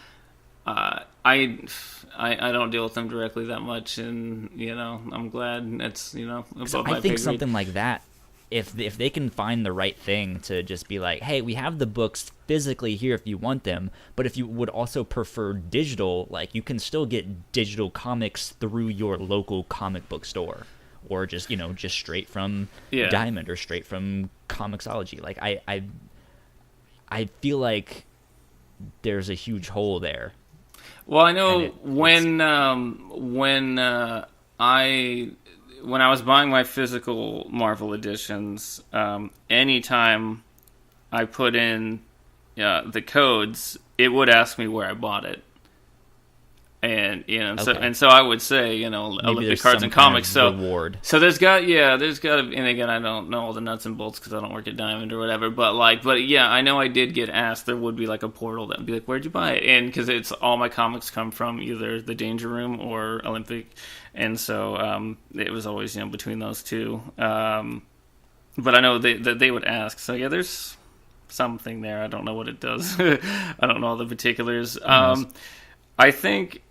don't deal with them directly that much, and I'm glad it's above my I think pay something grade. like that, if they can find the right thing to just be like, hey, we have the books physically here if you want them, but if you would also prefer digital, like you can still get digital comics through your local comic book store, or just just straight from Diamond or straight from Comixology. Like I feel like there's a huge hole there. Well, I know when I was buying my physical Marvel editions, anytime I put in the codes, it would ask me where I bought it, and so I would say Olympic Cards and Comics. So reward. So there's got to, and again, I don't know all the nuts and bolts because I don't work at Diamond or whatever. But I know I did get asked. There would be like a portal that would be like, where'd you buy it? And because it's all my comics come from either the Danger Room or Olympic, and so it was always between those two. But I know they would ask. So yeah, there's something there. I don't know what it does. I don't know all the particulars. I think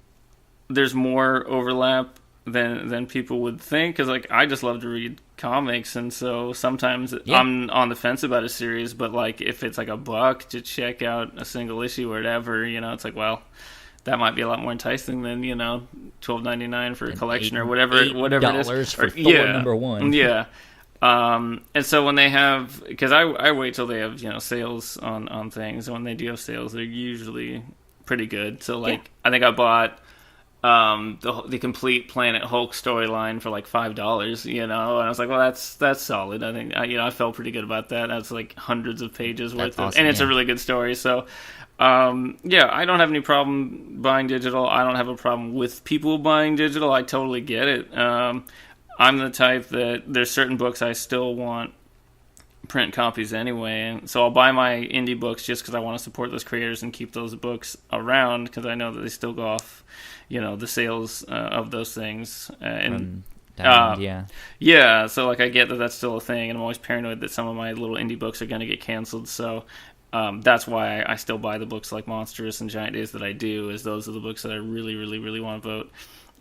there's more overlap than people would think, because like I just love to read comics, and so sometimes I'm on the fence about a series, but like if it's like $1 to check out a single issue or whatever, it's like, well, that might be a lot more enticing than $12.99 for a collection or whatever it is. For Thor #1. Yeah. And so when they have, because I wait till they have sales on things, and when they do have sales, they're usually pretty good. So like I think I bought the complete Planet Hulk storyline for like $5, and I was like, well, that's solid. I think I felt pretty good about that. That's like hundreds of pages worth of, and it's a really good story. So I don't have any problem buying digital. I don't have a problem with people buying digital. I totally get it. I'm the type that there's certain books I still want print copies anyway, and so I'll buy my indie books just because I want to support those creators and keep those books around, because I know that they still go off the sales of those things, and so like I get that that's still a thing, and I'm always paranoid that some of my little indie books are going to get canceled, so that's why I still buy the books like Monstrous and Giant Days that I do, is those are the books that I really, really, really want to vote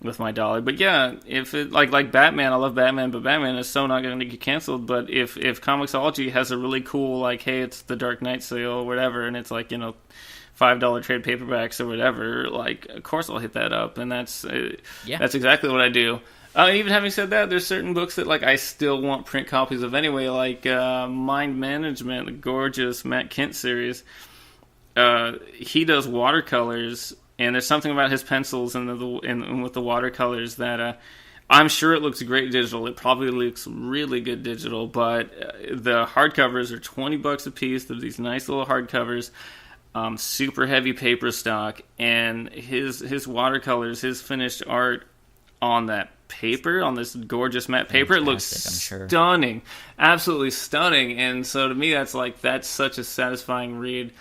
with my dollar. But yeah, if it like Batman, I love Batman, but Batman is so not going to get canceled. But if Comixology has a really cool, like, hey, it's the Dark Knight sale or whatever, and it's like $5 trade paperbacks or whatever, like, of course I'll hit that up, and that's exactly what I do. Even having said that, there's certain books that like I still want print copies of anyway, like Mind Management, the gorgeous Matt Kent series. He does watercolors. And there's something about his pencils and with the watercolors that I'm sure it looks great digital. It probably looks really good digital, but the hardcovers are $20 a piece. They're these nice little hardcovers, super heavy paper stock, and his watercolors, his finished art on that paper, on this gorgeous matte paper, it looks stunning, absolutely stunning. And so to me, that's such a satisfying read.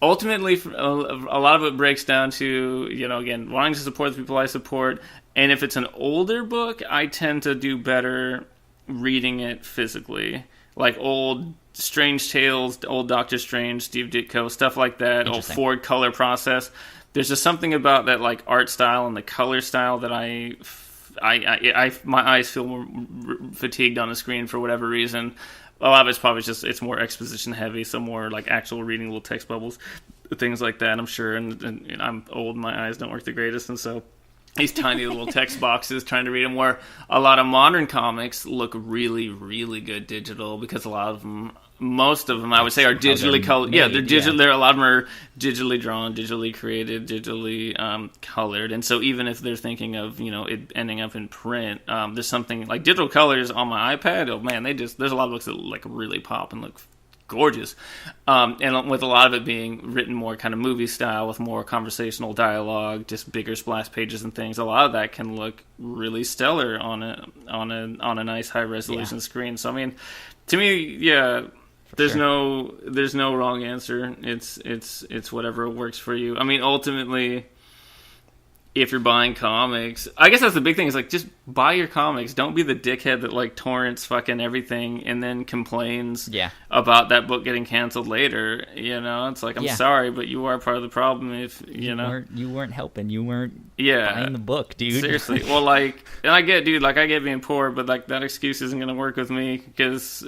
Ultimately, a lot of it breaks down to, again, wanting to support the people I support. And if it's an older book, I tend to do better reading it physically. Like old Strange Tales, old Doctor Strange, Steve Ditko, stuff like that, old Ford color process. There's just something about that like art style and the color style that my eyes feel more fatigued on the screen for whatever reason. A lot of it's probably just it's more exposition heavy, so more like actual reading, little text bubbles, things like that, I'm sure. And I'm old, my eyes don't work the greatest, and so these tiny little text boxes trying to read them, where a lot of modern comics look really, really good digital, because a lot of them, most of them, I would say, are digitally colored. Yeah, they're digital. A lot of them are digitally drawn, digitally created, digitally colored. And so even if they're thinking of, it ending up in print, there's something like digital colors on my iPad. Oh man, there's a lot of books that like really pop and look gorgeous, and with a lot of it being written more kind of movie style, with more conversational dialogue, just bigger splash pages and things. A lot of that can look really stellar on a nice high resolution screen. So I mean, to me, yeah, there's no wrong answer. It's whatever works for you. I mean, ultimately, if you're buying comics, I guess that's the big thing, is like, just buy your comics. Don't be the dickhead that like torrents fucking everything and then complains about that book getting canceled later. It's like, I'm sorry, but you are part of the problem. If you weren't helping, you weren't buying the book, dude. Seriously. Well, like, and I get being poor, but like that excuse isn't going to work with me, because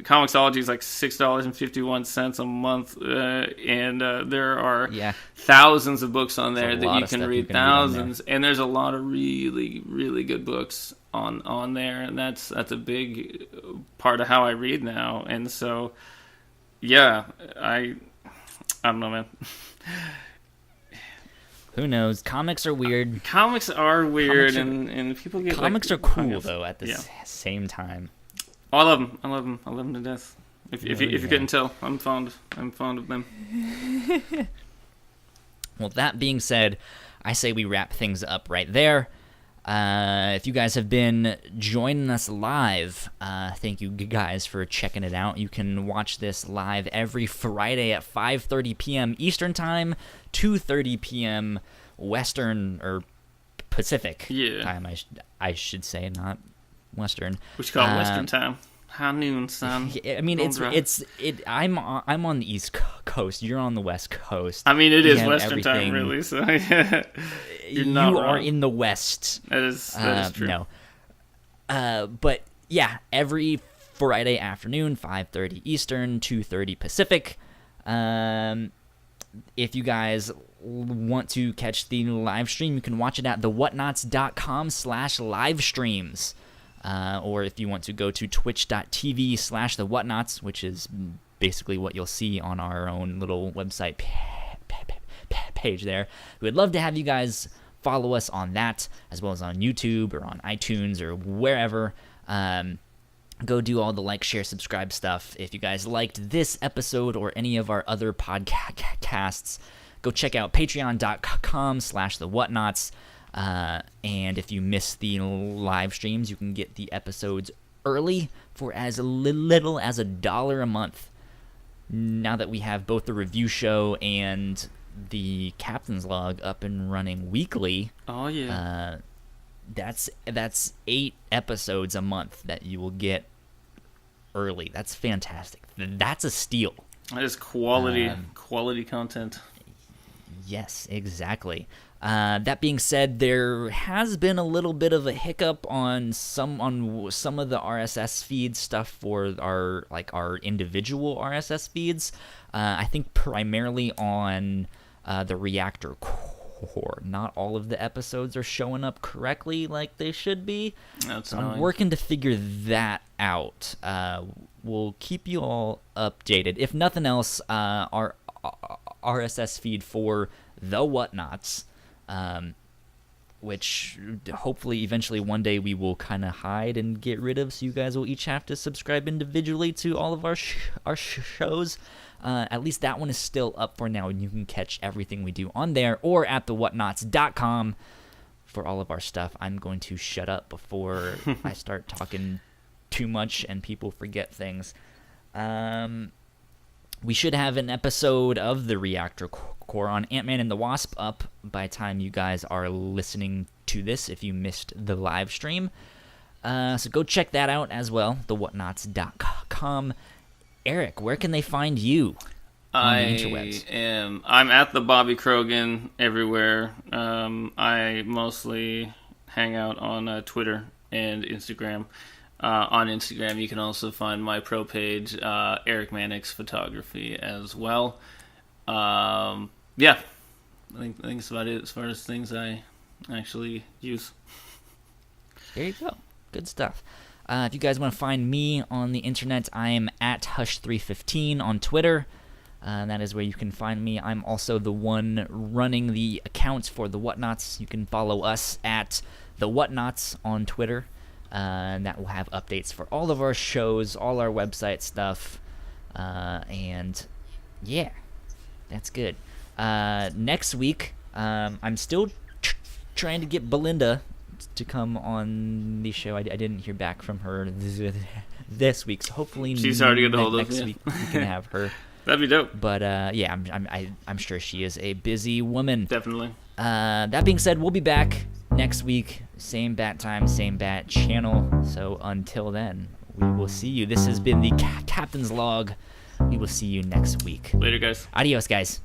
Comixology is like $6.51 a month, and there are thousands of books on there that you can read. Thousands, and there's a lot of really, really good books on there, and that's a big part of how I read now. And so, yeah, I don't know, man. Who knows? Comics are weird. And people get comics are cool though. At the same time, I love them. I love them to death. If you couldn't tell, I'm fond of them. Well, that being said, I say we wrap things up right there. If you guys have been joining us live, thank you guys for checking it out. You can watch this live every Friday at 5:30 p.m. Eastern Time, 2:30 p.m. Western or Pacific time. I should say, not Western. We should call it Western Time. High noon, son. I mean, I'm on the East Coast. You're on the West Coast. I mean, it is Western time, really. So you are in the West. That is true. No, but yeah, every Friday afternoon, 5:30 Eastern, 2:30 Pacific. If you guys want to catch the live stream, you can watch it at thewhatnauts.com/livestreams. Or if you want to go to twitch.tv/thewhatnauts, which is basically what you'll see on our own little website page there. We would love to have you guys follow us on that, as well as on YouTube or on iTunes or wherever. Go do all the like, share, subscribe stuff. If you guys liked this episode or any of our other podcasts, go check out patreon.com/thewhatnauts. And if you miss the live streams, you can get the episodes early for as little as $1 a month. Now that we have both the review show and the Captain's Log up and running weekly, that's 8 episodes a month that you will get early. That's fantastic. That's a steal. That is quality content. Yes, exactly. That being said, there has been a little bit of a hiccup on some of the RSS feed stuff for our individual RSS feeds. I think primarily on the Reactor Core. Not all of the episodes are showing up correctly like they should be. That's annoying. I'm working to figure that out. We'll keep you all updated. If nothing else, our RSS feed for the Whatnauts, which hopefully eventually one day we will kind of hide and get rid of, so you guys will each have to subscribe individually to all of our shows. At least that one is still up for now, and you can catch everything we do on there or at thewhatnauts.com for all of our stuff. I'm going to shut up before I start talking too much and people forget things. We should have an episode of the Reactor Core on Ant-Man and the Wasp up by the time you guys are listening to this, if you missed the live stream. So go check that out as well, thewhatnauts.com. Eric, where can they find you on the interwebs? I'm at the Bobby Krogan everywhere. I mostly hang out on Twitter and Instagram. On Instagram, you can also find my pro page, Eric Manix Photography, as well. Yeah, I think that's about it as far as things I actually use. There you go. Good stuff. If you guys want to find me on the internet, I am at Hush315 on Twitter. That is where you can find me. I'm also the one running the accounts for the Whatnauts. You can follow us at the Whatnauts on Twitter. And that will have updates for all of our shows, all our website stuff. And yeah, that's good. Next week, I'm still trying to get Belinda to come on the show. I didn't hear back from her this week, so hopefully she's hard to get a hold of. Next week we can have her. That'd be dope. But yeah, I'm sure she is a busy woman. Definitely. That being said, we'll be back next week, same bat time, same bat channel. So until then, we will see you. This has been the Captain's Log. We will see you next week. Later, guys. Adios, guys.